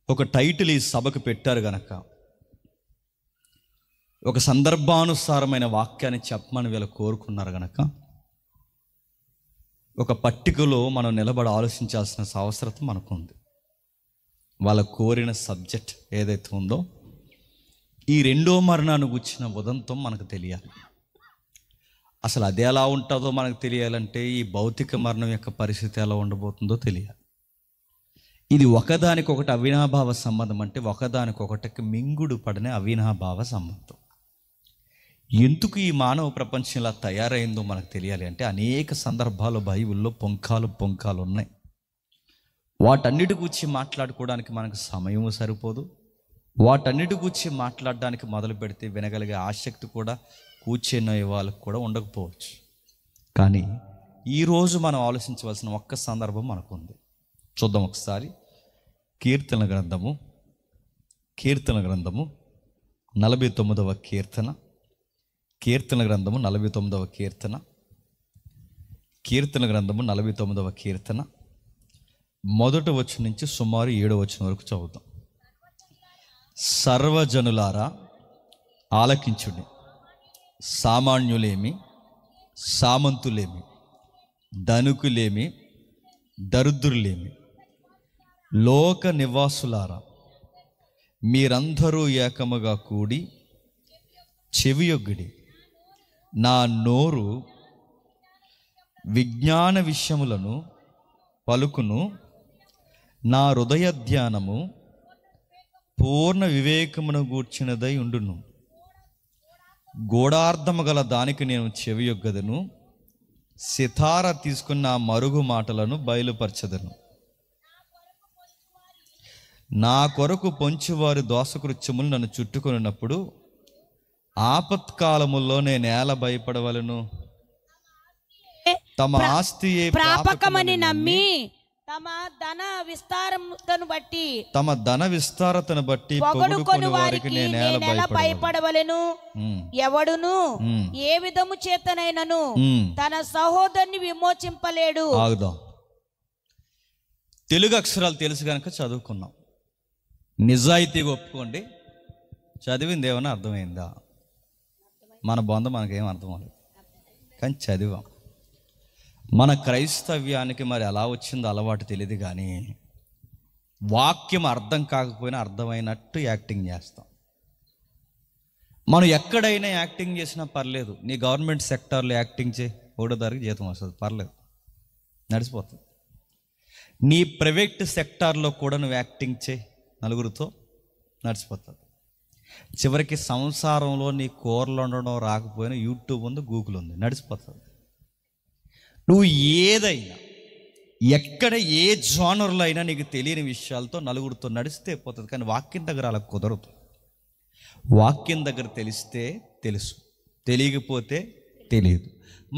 ఒక టైటిల్ ఈ సభకు పెట్టారు గనక ఒక సందర్భానుసారమైన వాక్యాన్ని చెప్పమని వీళ్ళు కోరుకున్నారు గనక ఒక పట్టికలో మనం నిలబడి ఆలోచించాల్సిన అవసరం మనకుంది. వాళ్ళ కోరిన సబ్జెక్ట్ ఏదైతే ఉందో ఈ రెండో మరణాన్ని గుర్చిన ఉదంతం మనకు తెలియాలి. అసలు అది ఎలా ఉంటుందో మనకు తెలియాలంటే ఈ భౌతిక మరణం యొక్క పరిస్థితి ఎలా ఉండబోతుందో తెలియాలి. ఇది ఒకదానికొకటి అవినాభావ సంబంధం, అంటే ఒకదానికొకటికి మింగుడు పడని అవినాభావ సంబంధం. ఎందుకు ఈ మానవ ప్రపంచం ఇలా తయారైందో మనకు తెలియాలి అంటే అనేక సందర్భాలు బైబిల్లో పొంకాలు ఉన్నాయి. వాటన్నిటి గురించి మాట్లాడుకోవడానికి మనకు సమయము సరిపోదు. వాటన్నిటి గురించి మాట్లాడడానికి మొదలు పెడితే వినగలిగే ఆసక్తి కూడా కూర్చున్న వాళ్ళకు కూడా ఉండకపోవచ్చు. కానీ ఈరోజు మనం ఆలోచించవలసిన ఒక్క సందర్భం మనకుంది. చూద్దాం ఒకసారి. కీర్తన గ్రంథము 49వ కీర్తన, కీర్తన గ్రంథము 49వ కీర్తన, కీర్తన గ్రంథము 49వ కీర్తన మొదటి వచనం నుంచి సుమారు 7వ వచనం వరకు చదువుతాం. సర్వజనులారా ఆలకించుడి, సామాన్యులేమి సామంతులేమి, ధనుకులేమి దరిద్రులేమి, లోక నివాసులారా మీరందరూ ఏకముగా కూడి చెవియొగ్గుడి. నా నోరు విజ్ఞాన విషయములను పలుకును, నా హృదయ ధ్యానము పూర్ణ వివేకమును గూర్చినదై ఉండును. గూఢార్థము గల దానికి నేను చెవియొగ్గదను, సితార తీసుకున్న మరుగు మాటలను బయలుపరచదను. నా కొరకు పొంచువారి దోషకృత్యములు నన్ను చుట్టుకొనినప్పుడు ఆపత్కాలములో నేను ఎలా భయపడవలను? తమ ఆస్తియే ప్రాపకమని నమ్మి తమ ధన విస్తారతను బట్టి పొగడుకొని వారికి నేను ఎలా భయపడవలను? ఎవడును ఏ విధము చేతనైనను తన సహోదరుని విమోచింపలేడు. ఆగుదాం. తెలుగు అక్షరాలు తెలుసు కనుక చదువుకున్నాం. నిజాయితీగా ఒప్పుకోండి, చదివింది ఏమన్నా అర్థమైందా? మన బొంద మనకేం అర్థం అవ్వలేదు, కానీ చదివాం. మన క్రైస్తవ్యానికి మరి ఎలా వచ్చిందో అలవాటు తెలియదు, కానీ వాక్యం అర్థం కాకపోయినా అర్థమైనట్టు యాక్టింగ్ చేస్తాం. మనం ఎక్కడైనా యాక్టింగ్ చేసినా పర్లేదు. నీ గవర్నమెంట్ సెక్టార్లో యాక్టింగ్ చేయి, 1వ తారీఖు జీతం వస్తుంది, పర్లేదు, నడిచిపోతుంది. నీ ప్రైవేట్ సెక్టార్లో కూడా నువ్వు యాక్టింగ్ చేయి, నలుగురితో నడిచిపోతుంది. చివరికి సంసారంలో నీ కూరలు ఉండడం రాకపోయినా యూట్యూబ్ ఉంది, గూగుల్ ఉంది, నడిచిపోతుంది. నువ్వు ఏదైనా ఎక్కడ ఏ జోనర్లో అయినా నీకు తెలియని విషయాలతో నలుగురితో నడిస్తే పోతుంది, కానీ వాక్యం దగ్గర అలా కుదరదు. వాక్యం దగ్గర తెలిస్తే తెలుసు, తెలియకపోతే తెలియదు.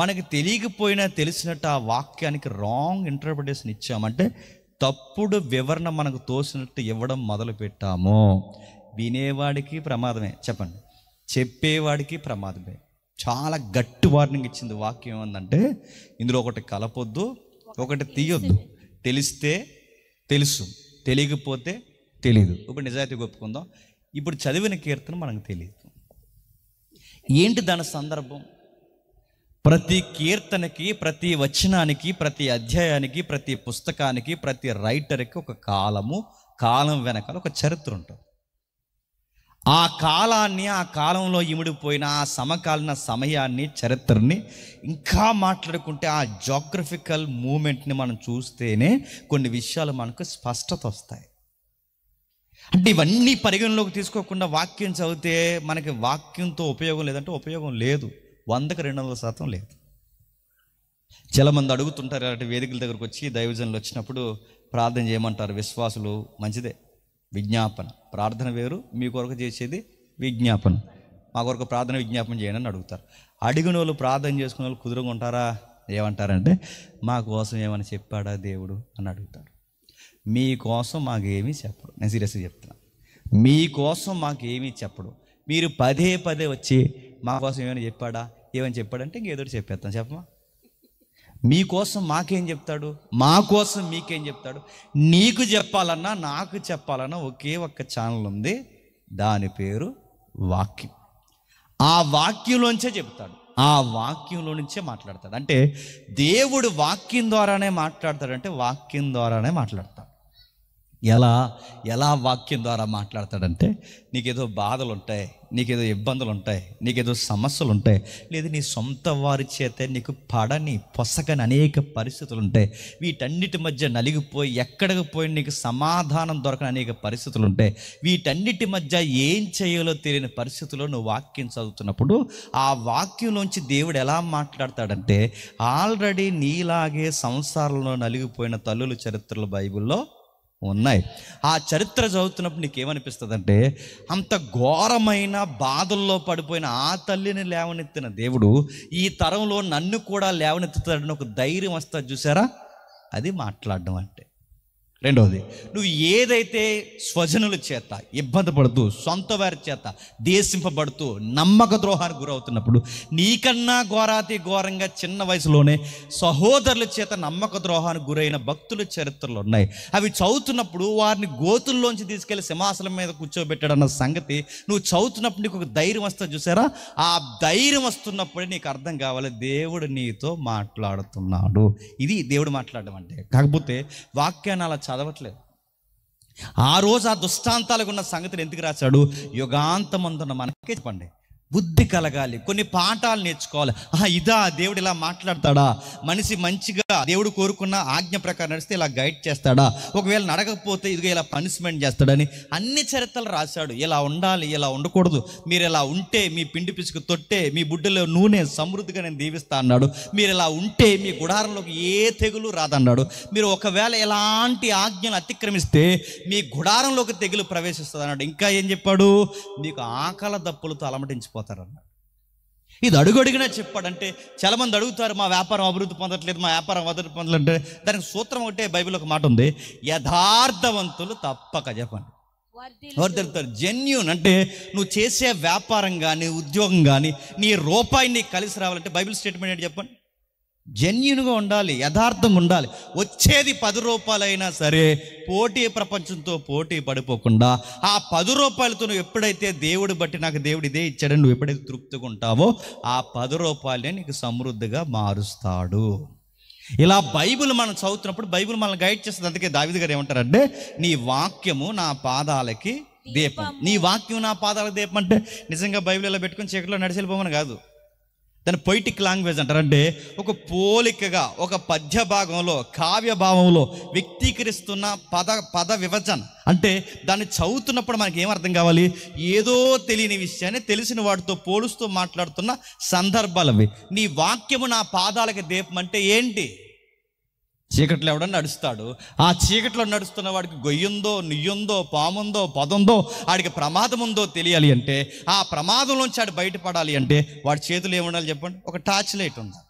మనకి తెలియకపోయినా తెలిసినట్టు ఆ వాక్యానికి రాంగ్ ఇంటర్ప్రిటేషన్ ఇచ్చామంటే, తప్పుడు వివరణ మనకు తోసినట్టు ఇవ్వడం మొదలు పెట్టాము, వినేవాడికి ప్రమాదమే. చెప్పండి, చెప్పేవాడికి ప్రమాదమే. చాలా గట్టి వార్నింగ్ ఇచ్చింది వాక్యం. ఏమందంటే, ఇందులో ఒకటి కలపొద్దు, ఒకటి తీయొద్దు. తెలిస్తే తెలుసు, తెలియకపోతే తెలియదు. ఇప్పుడు నిజాయితీ ఒప్పుకుందాం. ఇప్పుడు చదివిన కీర్తన మనకు తెలియదు. ఏంటి దాని సందర్భం? ప్రతి కీర్తనకి, ప్రతి వచనానికి, ప్రతి అధ్యాయానికి, ప్రతి పుస్తకానికి, ప్రతి రైటర్కి ఒక కాలం వెనకాల ఒక చరిత్ర ఉంటుంది. ఆ కాలాన్ని, ఆ కాలంలో ఇమిడిపోయిన ఆ సమకాలీన సమయాన్ని, చరిత్రని ఇంకా మాట్లాడుకుంటే ఆ జోగ్రఫికల్ మూమెంట్ని మనం చూస్తేనే కొన్ని విషయాలు మనకు స్పష్టత వస్తాయి. అంటే ఇవన్నీ పరిగణలోకి తీసుకోకుండా వాక్యం చదివితే మనకి వాక్యంతో ఉపయోగం లేదంటే ఉపయోగం లేదు, 100కి 200% లేదు. చాలామంది అడుగుతుంటారు, అలాంటి వేదికల దగ్గరకు వచ్చి దైవజనులు వచ్చినప్పుడు ప్రార్థన చేయమంటారు. విశ్వాసులు, మంచిదే, విజ్ఞాపన ప్రార్థన వేరు, మీ కొరకు చేసేది విజ్ఞాపన. మా కొరకు ప్రార్థన విజ్ఞాపన చేయండి అని అడుగుతారు. అడిగిన వాళ్ళు, ప్రార్థన చేసుకునే వాళ్ళు కుదురుగా ఉంటారా? ఏమంటారంటే, మా కోసం ఏమైనా చెప్పాడా దేవుడు అని అడుగుతారు. మీకోసం మాకేమీ చెప్పడు. నేను సీరియస్గా చెప్తున్నా, మీకోసం మాకేమీ చెప్పడు. మీరు పదే పదే వచ్చి మా కోసం ఏమైనా చెప్పాడా, ఏమని చెప్పాడంటే ఇంకేదో చెప్పేస్తాను. చెప్పమా, మీకోసం మాకేం చెప్తాడు, మా కోసం మీకేం చెప్తాడు? నీకు చెప్పాలన్నా నాకు చెప్పాలన్నా ఒకే ఒక్క ఛానల్ ఉంది, దాని పేరు వాక్యం. ఆ వాక్యంలోంచే చెప్తాడు, ఆ వాక్యంలో నుంచే మాట్లాడతాడు. అంటే దేవుడు వాక్యం ద్వారానే మాట్లాడతాడంటే వాక్యం ద్వారానే మాట్లాడతాడు. ఎలా వాక్యం ద్వారా మాట్లాడతాడంటే, నీకేదో బాధలు ఉంటాయి, నీకేదో ఇబ్బందులు ఉంటాయి, నీకేదో సమస్యలు ఉంటాయి, లేదు నీ సొంత వారి చేతే నీకు పడని పొసగని అనేక పరిస్థితులు ఉంటాయి, వీటన్నిటి మధ్య నలిగిపోయి ఎక్కడికి పోయి నీకు సమాధానం దొరకని అనేక పరిస్థితులు ఉంటాయి, వీటన్నిటి మధ్య ఏం చేయాలో తెలియని పరిస్థితుల్లో నువ్వు వాక్యం చదువుతున్నప్పుడు ఆ వాక్యంలోంచి దేవుడు ఎలా మాట్లాడతాడంటే, ఆల్రెడీ నీలాగే సంసారంలో నలిగిపోయిన తల్లుల చరిత్రలు బైబిల్లో ఉన్నాయి. ఆ చరిత్ర చదువుతున్నప్పుడు నీకేమనిపిస్తుంది అంటే, అంత ఘోరమైన బాధల్లో పడిపోయిన ఆ తల్లిని లేవనెత్తిన దేవుడు ఈ తరంలో నన్ను కూడా లేవనెత్తుతాడని ఒక ధైర్యం వస్తుంది చూసారా, అది మాట్లాడడం అంటే. రెండవది, నువ్వు ఏదైతే స్వజనుల చేత ఇబ్బంది పడుతూ, సొంత వారి చేత దేశింపబడుతూ, నమ్మక ద్రోహానికి గురవుతున్నప్పుడు, నీకన్నా ఘోరాతి ఘోరంగా చిన్న వయసులోనే సహోదరుల చేత నమ్మక ద్రోహానికి గురైన భక్తుల చరిత్రలు ఉన్నాయి. అవి చదువుతున్నప్పుడు వారిని గోతుల్లోంచి తీసుకెళ్లి సింహాసనం మీద కూర్చోబెట్టాడన్న సంగతి నువ్వు చదువుతున్నప్పుడు నీకు ఒక ధైర్యం వస్తుంది చూసారా. ఆ ధైర్యం వస్తున్నప్పుడే నీకు అర్థం కావాలి, దేవుడు నీతో మాట్లాడుతున్నాడు. ఇది దేవుడు మాట్లాడడం అంటే. కాకపోతే వాక్యాన్ని అలా చదవట్లేదు. ఆ రోజు ఆ దుష్టాంతాలకు ఉన్న సంగతిని ఎందుకు రాశాడు? యుగాంతమందున్న మనకే చెప్పండి, బుద్ధి కలగాలి, కొన్ని పాఠాలు నేర్చుకోవాలి. ఇదా దేవుడు ఇలా మాట్లాడతాడా, మనిషి మంచిగా దేవుడు కోరుకున్న ఆజ్ఞ ప్రకారం నడిస్తే ఇలా గైడ్ చేస్తాడా, ఒకవేళ నడకపోతే ఇదిగో ఇలా పనిష్మెంట్ చేస్తాడని అన్ని చరిత్రలు రాశాడు. ఇలా ఉండాలి, ఇలా ఉండకూడదు, మీరు ఇలా ఉంటే మీ పిండి పిసుకు తొట్టే, మీ బుడ్డలో నూనె సమృద్ధిగా నేను దీవిస్తా అన్నాడు, మీరు ఇలా ఉంటే మీ గుడారంలోకి ఏ తెగులు రాదన్నాడు, మీరు ఒకవేళ ఎలాంటి ఆజ్ఞలు అతిక్రమిస్తే మీ గుడారంలోకి తెగులు ప్రవేశిస్తుంది అన్నాడు. ఇంకా ఏం చెప్పాడు? మీకు ఆకలి దప్పులతో అలమటించిపోతారన్నాడు. ఇది అడుగడిగినా చెప్పాడంటే, చాలా మంది అడుగుతారు, మా వ్యాపారం అభివృద్ధి పొందట్లేదు, మా వ్యాపారం అభివృద్ధి పొందలంటే దానికి సూత్రం ఒకటే, బైబిల్లో ఒక మాట ఉంది, యథార్థవంతులు తప్పక చెప్పండి వర్ధిల్లుతారు. జెన్యూన్ అంటే నువ్వు చేసే వ్యాపారం కానీ ఉద్యోగం కానీ నీ రూపాయి నీకు కలిసి రావాలంటే బైబిల్ స్టేట్మెంట్ ఏంటి చెప్పండి? జెన్యూన్గా ఉండాలి, యథార్థంగా ఉండాలి. వచ్చేది 10 రూపాయలైనా సరే పోటీ ప్రపంచంతో పోటీ పడిపోకుండా ఆ 10 రూపాయలతో నువ్వు ఎప్పుడైతే దేవుడు బట్టి నాకు దేవుడు ఇదే ఇచ్చాడని నువ్వు ఎప్పుడైతే తృప్తిగా ఉంటావో ఆ 10 రూపాయలనే నీకు సమృద్ధిగా మారుస్తాడు. ఇలా బైబిల్ మనం చదువుతున్నప్పుడు బైబిల్ మనల్ని గైడ్ చేస్తుంది. అందుకే దావీదు గారు ఏమంటారంటే, నీ వాక్యము నా పాదాలకి దీపం. నీ వాక్యం నా పాదాలకు దీపం అంటే నిజంగా బైబిల్ ఇలా పెట్టుకుని చీకట్లో నడిచెళ్ళిపోమని కాదు. దాన్ని పొయిటిక్ లాంగ్వేజ్ అంటారు. అంటే ఒక పోలికగా, ఒక పద్య భాగంలో, కావ్య భావంలో వ్యక్తీకరిస్తున్న పద విభజన. అంటే దాన్ని చదువుతున్నప్పుడు మనకి ఏమర్థం కావాలి? ఏదో తెలియని విషయాన్ని తెలిసిన వాటితో పోలుస్తూ మాట్లాడుతున్న సందర్భాలు అవి. నీ వాక్యము నా పాదాలకి దీపం అంటే ఏంటి? చీకట్లో ఎవడన్నా నడుస్తాడు, ఆ చీకట్లో నడుస్తున్న వాడికి గొయ్యుందో, నుయ్యుందో, పాముందో, పదుందో, వాడికి ప్రమాదం ఉందో తెలియాలి అంటే, ఆ ప్రమాదంలోంచి వాడు బయటపడాలి అంటే వాడి చేతులు ఏముండాలి చెప్పండి? ఒక టార్చ్ లైట్ ఉందా?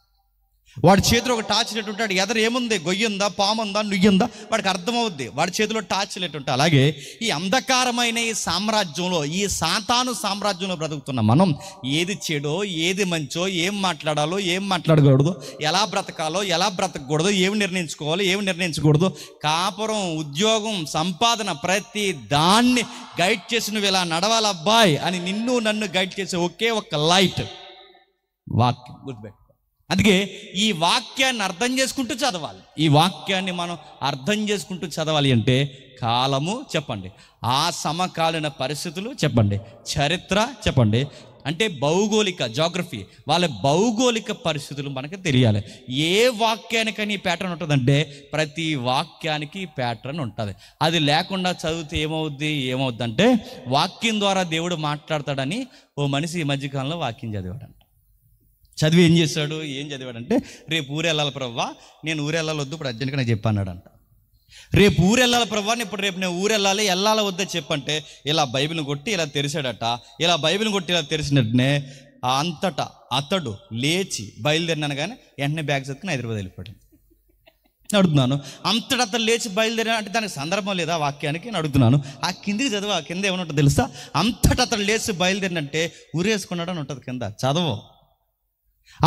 వాడి చేతిలో ఒక టార్చ్ లైట్ ఉంటాడు, ఎదరు ఏముంది, గొయ్యుందా, పాముందా, నుయ్యుందా, వాడికి అర్థమవుద్ది. వాడి చేతిలో టార్చ్ లైట్ ఉంటాయి. అలాగే ఈ అంధకారమైన ఈ సామ్రాజ్యంలో, ఈ సాతాను సామ్రాజ్యంలో బ్రతుకుతున్న మనం ఏది చెడో, ఏది మంచో, ఏం మాట్లాడాలో, ఏం మాట్లాడకూడదు, ఎలా బ్రతకాలో, ఎలా బ్రతకూడదు, ఏమి నిర్ణయించుకోవాలో, ఏమి నిర్ణయించకూడదు, కాపురం, ఉద్యోగం, సంపాదన, ప్రతి దాన్ని గైడ్ చేసి నువ్వు ఇలా నడవాలి అబ్బాయి అని నిన్ను నన్ను గైడ్ చేసే ఒకే ఒక్క లైట్ వాక్యం. గుర్తుపెట్టు. అందుకే ఈ వాక్యాన్ని అర్థం చేసుకుంటూ చదవాలి. ఈ వాక్యాన్ని మనం అర్థం చేసుకుంటూ చదవాలి అంటే కాలము చెప్పండి, ఆ సమకాలీన పరిస్థితులు చెప్పండి, చరిత్ర చెప్పండి, అంటే భౌగోళిక జాగ్రఫీ, వాళ్ళ భౌగోళిక పరిస్థితులు మనకు తెలియాలి. ఏ వాక్యానికని ప్యాటర్న్ ఉంటుందంటే ప్రతి వాక్యానికి ప్యాటర్న్ ఉంటుంది. అది లేకుండా చదివితే ఏమవుద్ది అంటే వాక్యం ద్వారా దేవుడు మాట్లాడతాడని ఓ మనిషి ఈ మధ్యకాలంలో వాక్యం చదివాడు. చదివి ఏం చదివాడంటే, రేపు ఊరు వెళ్ళాలి ప్రవ్వా, నేను ఊరు వెళ్ళాలి వద్దు, ఇప్పుడు అర్జెంట్గా నాకు చెప్పన్నాడంట. రేపు ఊరు వెళ్ళాలి ప్రవ్వా, రేపు నేను ఊరు వెళ్ళాలి వద్దే చెప్పంటే ఇలా బైబిల్ని కొట్టి ఇలా తెరిచాడట. ఇలా బైబిల్ని కొట్టి ఇలా తెరిచినట్టునే అంతటా అతడు లేచి బయలుదేరినాను కానీ వెంటనే బ్యాగ్ చదువుకుని హైదరాబాద్ వెళ్ళిపోయాడు. అడుగుతున్నాను, అంతటా అతను లేచి బయలుదేరా అంటే దానికి సందర్భం లేదా వాక్యానికి అని అడుగుతున్నాను. ఆ కిందికి చదువు, ఆ కింద ఏమన్నా ఉంటుంది తెలుసా? అంతటా అతను లేచి బయలుదేరినంటే ఊరేసుకున్నాడు అని ఉంటుంది కింద. చదవు.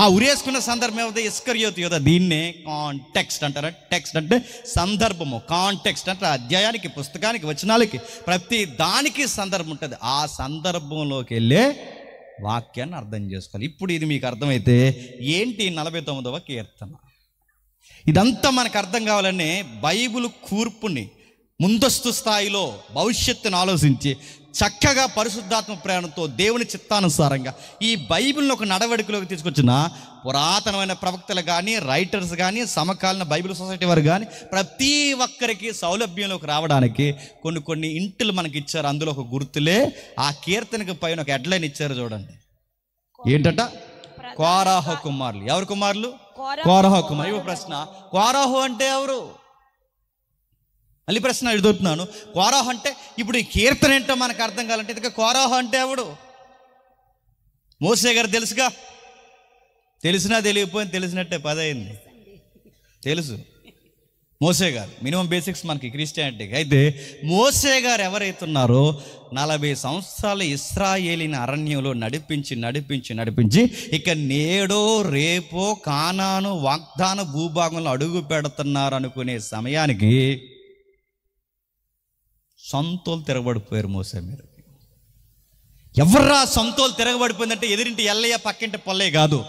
ఆ ఉరేసుకున్న సందర్భం ఏమైతే ఇస్కరియోతు యోధ, దీన్నే కాంటెక్స్ట్ అంటారా. టెక్స్ట్ అంటే సందర్భము, కాంటెక్స్ట్ అంటే అధ్యాయానికి, పుస్తకానికి, వచనాలకి, ప్రతి దానికి సందర్భం ఉంటుంది. ఆ సందర్భంలోకి వెళ్ళే వాక్యాన్ని అర్థం చేసుకోవాలి. ఇప్పుడు ఇది మీకు అర్థమైతే ఏంటి 49వ కీర్తన, ఇదంతా మనకు అర్థం కావాలని బైబిల్ కూర్పుని ముందస్తు స్థాయిలో భవిష్యత్తును ఆలోచించి చక్కగా పరిశుద్ధాత్మ ప్రేరణతో దేవుని చిత్తానుసారంగా ఈ బైబిల్ని ఒక నడవడికలోకి తీసుకొచ్చిన పురాతనమైన ప్రవక్తలు కానీ, రైటర్స్ కానీ, సమకాలీన బైబిల్ సొసైటీ వారు కానీ ప్రతి ఒక్కరికి సౌలభ్యంలోకి రావడానికి కొన్ని ఇంటులు మనకి ఇచ్చారు. అందులో ఒక గుర్తులే ఆ కీర్తనకి పైన ఒక హెడ్లైన్ ఇచ్చారు చూడండి. ఏంటట? కోరాహు కుమారులు. ఎవరు కుమారులు? కోరాహు కుమారు. ఇవ్వ ప్రశ్న, కోరాహు అంటే ఎవరు? మళ్ళీ ప్రశ్న ఎదుగుతున్నాను. కోరాహు అంటే, ఇప్పుడు ఈ కీర్తన ఏంటో మనకు అర్థం కావాలంటే ఇక కోరాహు అంటే ఎవడు? మోసే గారు తెలుసుగా, తెలిసినా తెలియకపోయినా తెలిసినట్టే 10 అయింది. తెలుసు మోసే గారు, మినిమం బేసిక్స్ మనకి క్రిస్టియానిటీకి. అయితే మోసే గారు ఎవరైతే ఉన్నారో 40 సంవత్సరాలు ఇశ్రాయేలీని అరణ్యంలో నడిపించి ఇక నేడో రేపో కానాను వాగ్దాన భూభాగంలో అడుగు పెడుతున్నారు అనుకునే సమయానికి సొంతోలు తిరగబడిపోయారు మోసే మీద. ఎవర్రా సొంతోలు తిరగబడిపోయిందంటే ఎదురింటి ఎల్లయ్య, పక్కింటి పొల్లయ్య కాదు,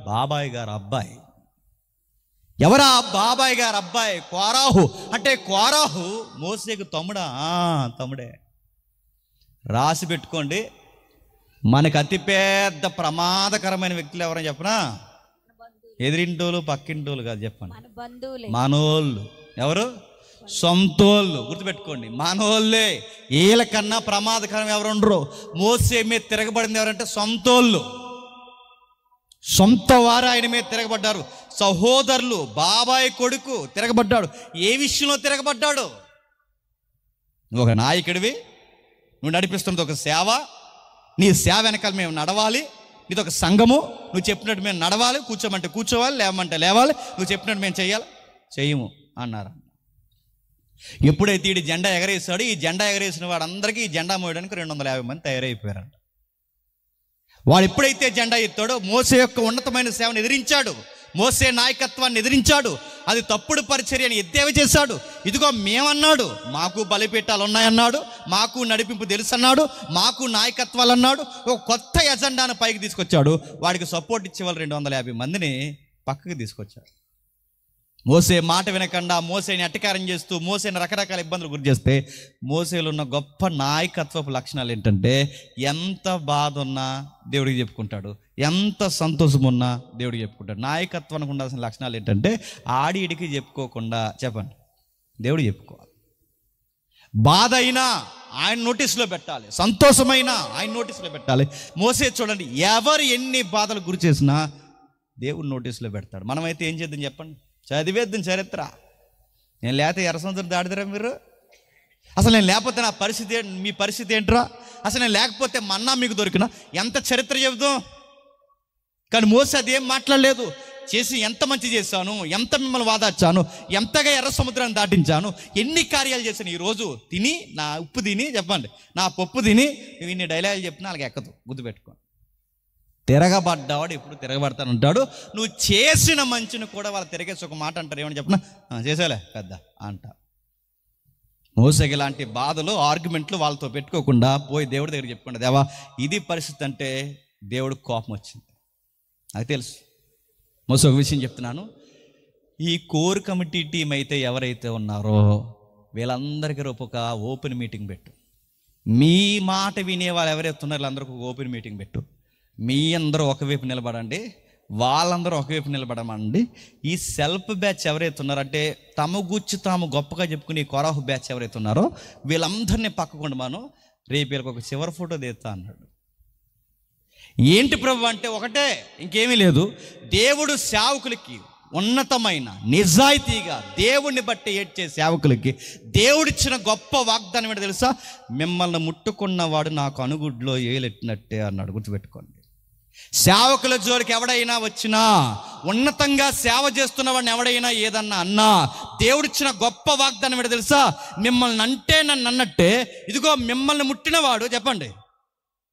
బాబాయ్ గారు అబ్బాయి. ఎవరా? బాబాయ్ గారు అబ్బాయి కోరాహు. అంటే కోరాహు మోసేకు తమ్ముడా? తమ్ముడే. రాసి పెట్టుకోండి, మనకు అతిపెద్ద ప్రమాదకరమైన వ్యక్తులు ఎవరని చెప్పనా? ఎదిరింటోళ్ళు, పక్కింటోళ్ళు కాదు, చెప్పండి, మనోళ్ళు. ఎవరు? సొంతోళ్ళు. గుర్తుపెట్టుకోండి, మనోళ్ళే. వీళ్ళకన్నా ప్రమాదకరం ఎవరుండరు. మోసే మీద తిరగబడింది ఎవరంటే సొంతోళ్ళు. సొంత వారు ఆయన మీద తిరగబడ్డారు. సహోదరులు, బాబాయ్ కొడుకు తిరగబడ్డాడు. ఏ విషయంలో తిరగబడ్డాడు? నువ్వు ఒక నాయకుడివి, నువ్వు నడిపిస్తున్నది ఒక సేవ, నీ సేవ వెనకాల మేము నడవాలి, ఇది ఒక సంఘము, నువ్వు చెప్పినట్టు మేము నడవాలి, కూర్చోమంటే కూర్చోవాలి, లేవమంటే లేవాలి, నువ్వు చెప్పినట్టు మేము చెయ్యాలి, చెయ్యము అన్నారు. ఎప్పుడైతే ఈ జెండా ఎగరేసాడో, ఈ జెండా ఎగరేసిన వాడందరికీ ఈ జెండా మోయడానికి 250 మంది తయారైపోయారంట. వాడు ఎప్పుడైతే జెండా ఎత్తాడో మోసే యొక్క ఉన్నతమైన సేవను ఎదిరించాడు, మోసే నాయకత్వాన్ని ఎదిరించాడు, అది తప్పుడు పరిచర్యని ఎద్దేవా చేశాడు. ఇదిగో మేమన్నాడు, మాకు బలిపీఠాలు ఉన్నాయన్నాడు, మాకు నడిపింపు తెలుసు అన్నాడు, మాకు నాయకత్వాలు అన్నాడు. ఒక కొత్త ఎజెండాను పైకి తీసుకొచ్చాడు. వాడికి సపోర్ట్ ఇచ్చే వాళ్ళు 250 మందిని పక్కకి తీసుకొచ్చాడు. మోసే మాట వినకుండా మోసేని అట్టకారం చేస్తూ మోసేని రకరకాల ఇబ్బందులు గురి చేస్తే మోసేలో ఉన్న గొప్ప నాయకత్వపు లక్షణాలు ఏంటంటే, ఎంత బాధ ఉన్నా దేవుడికి చెప్పుకుంటాడు, ఎంత సంతోషం ఉన్నా దేవుడికి చెప్పుకుంటాడు. నాయకత్వానికి ఉండాల్సిన లక్షణాలు ఏంటంటే, ఆడిడికి చెప్పుకోకుండా, చెప్పండి, దేవుడికి చెప్పుకోవాలి. బాధ అయినా ఆయన నోటీసులో పెట్టాలి, సంతోషమైనా ఆయన నోటీసులో పెట్టాలి. మోసే చూడండి, ఎవరు ఎన్ని బాధలు గురి చేసినా దేవుడు నోటీసులో పెడతాడు. మనమైతే ఏం చేద్దాం చెప్పండి? చదివేద్దాం చరిత్ర. నేను లేకపోతే ఎర్ర సముద్రం దాడిదరా మీరు? అసలు నేను లేకపోతే నా పరిస్థితి, మీ పరిస్థితి ఏంట్రా? అసలు నేను లేకపోతే మన్నా మీకు దొరికినా? ఎంత చరిత్ర చెబుతాం. కానీ మోసే అది ఏం మాట్లాడలేదు. చేసి ఎంత మంచి చేశాను, ఎంత మిమ్మల్ని వాదాచాను, ఎంతగా ఎర్ర సముద్రాన్ని దాటించాను, ఎన్ని కార్యాలు చేశాను. ఈరోజు తిని నా ఉప్పు తిని, చెప్పండి, నా పప్పు తిని నువ్వు ఇన్ని డైలాగులు చెప్పినా వాళ్ళకి ఎక్కదు. గుర్తుపెట్టుకో, తిరగబడ్డావాడు ఎప్పుడు తిరగబడతానంటాడు. నువ్వు చేసిన మంచిని కూడా వాళ్ళు తిరగేసి ఒక మాట అంటారు, ఏమని చెప్పినా, చేసేలే పెద్ద అంట. మోసేకి ఇలాంటి బాధలు, ఆర్గ్యుమెంట్లు వాళ్ళతో పెట్టుకోకుండా పోయి దేవుడి దగ్గర చెప్పుకోండి, దేవా ఇది పరిస్థితి అంటే దేవుడు కోపం వచ్చింది. నాకు తెలుసు. మోసే ఒక విషయం చెప్తున్నాను, ఈ కోర్ కమిటీ టీం అయితే ఎవరైతే ఉన్నారో వీళ్ళందరికీ రేపు ఒక ఓపెన్ మీటింగ్ పెట్టు. మీ మాట వినే వాళ్ళు ఎవరైతే ఉన్నారో అందరికీ ఒక ఓపెన్ మీటింగ్ పెట్టు. మీ అందరూ ఒకవైపు నిలబడండి, వాళ్ళందరూ ఒకవైపు నిలబడమండి. ఈ సెల్ఫ్ బ్యాచ్ ఎవరైతే ఉన్నారంటే తమ గుచ్చి తాము గొప్పగా చెప్పుకుని కోరాహు బ్యాచ్ ఎవరైతే ఉన్నారో వీళ్ళందరినీ పక్కకుండా మనం రేపు వీళ్ళకి ఒక చివరి ఫోటో తీస్తా అన్నాడు. ఏంటి ప్రభు అంటే ఒకటే, ఇంకేమీ లేదు. దేవుడు సేవకులకి ఉన్నతమైన నిజాయితీగా దేవుణ్ణి బట్టి ఏడ్చే సేవకులకి దేవుడిచ్చిన గొప్ప వాగ్దానం ఏంటో తెలుసా? మిమ్మల్ని ముట్టుకున్నవాడు నాకు అనుగుడ్లో ఏలెట్టినట్టే అన్నాడు. గుర్తుపెట్టుకోండి. సేవకుల జోలికి ఎవడైనా వచ్చినా, ఉన్నతంగా సేవ చేస్తున్న వాడిని ఎవడైనా ఏదన్నా అన్నా, దేవుడిచ్చిన గొప్ప వాగ్దానం ఏంటో తెలుసా? మిమ్మల్ని అంటే నన్ను అన్నట్టే, ఇదిగో మిమ్మల్ని ముట్టినవాడు, చెప్పండి,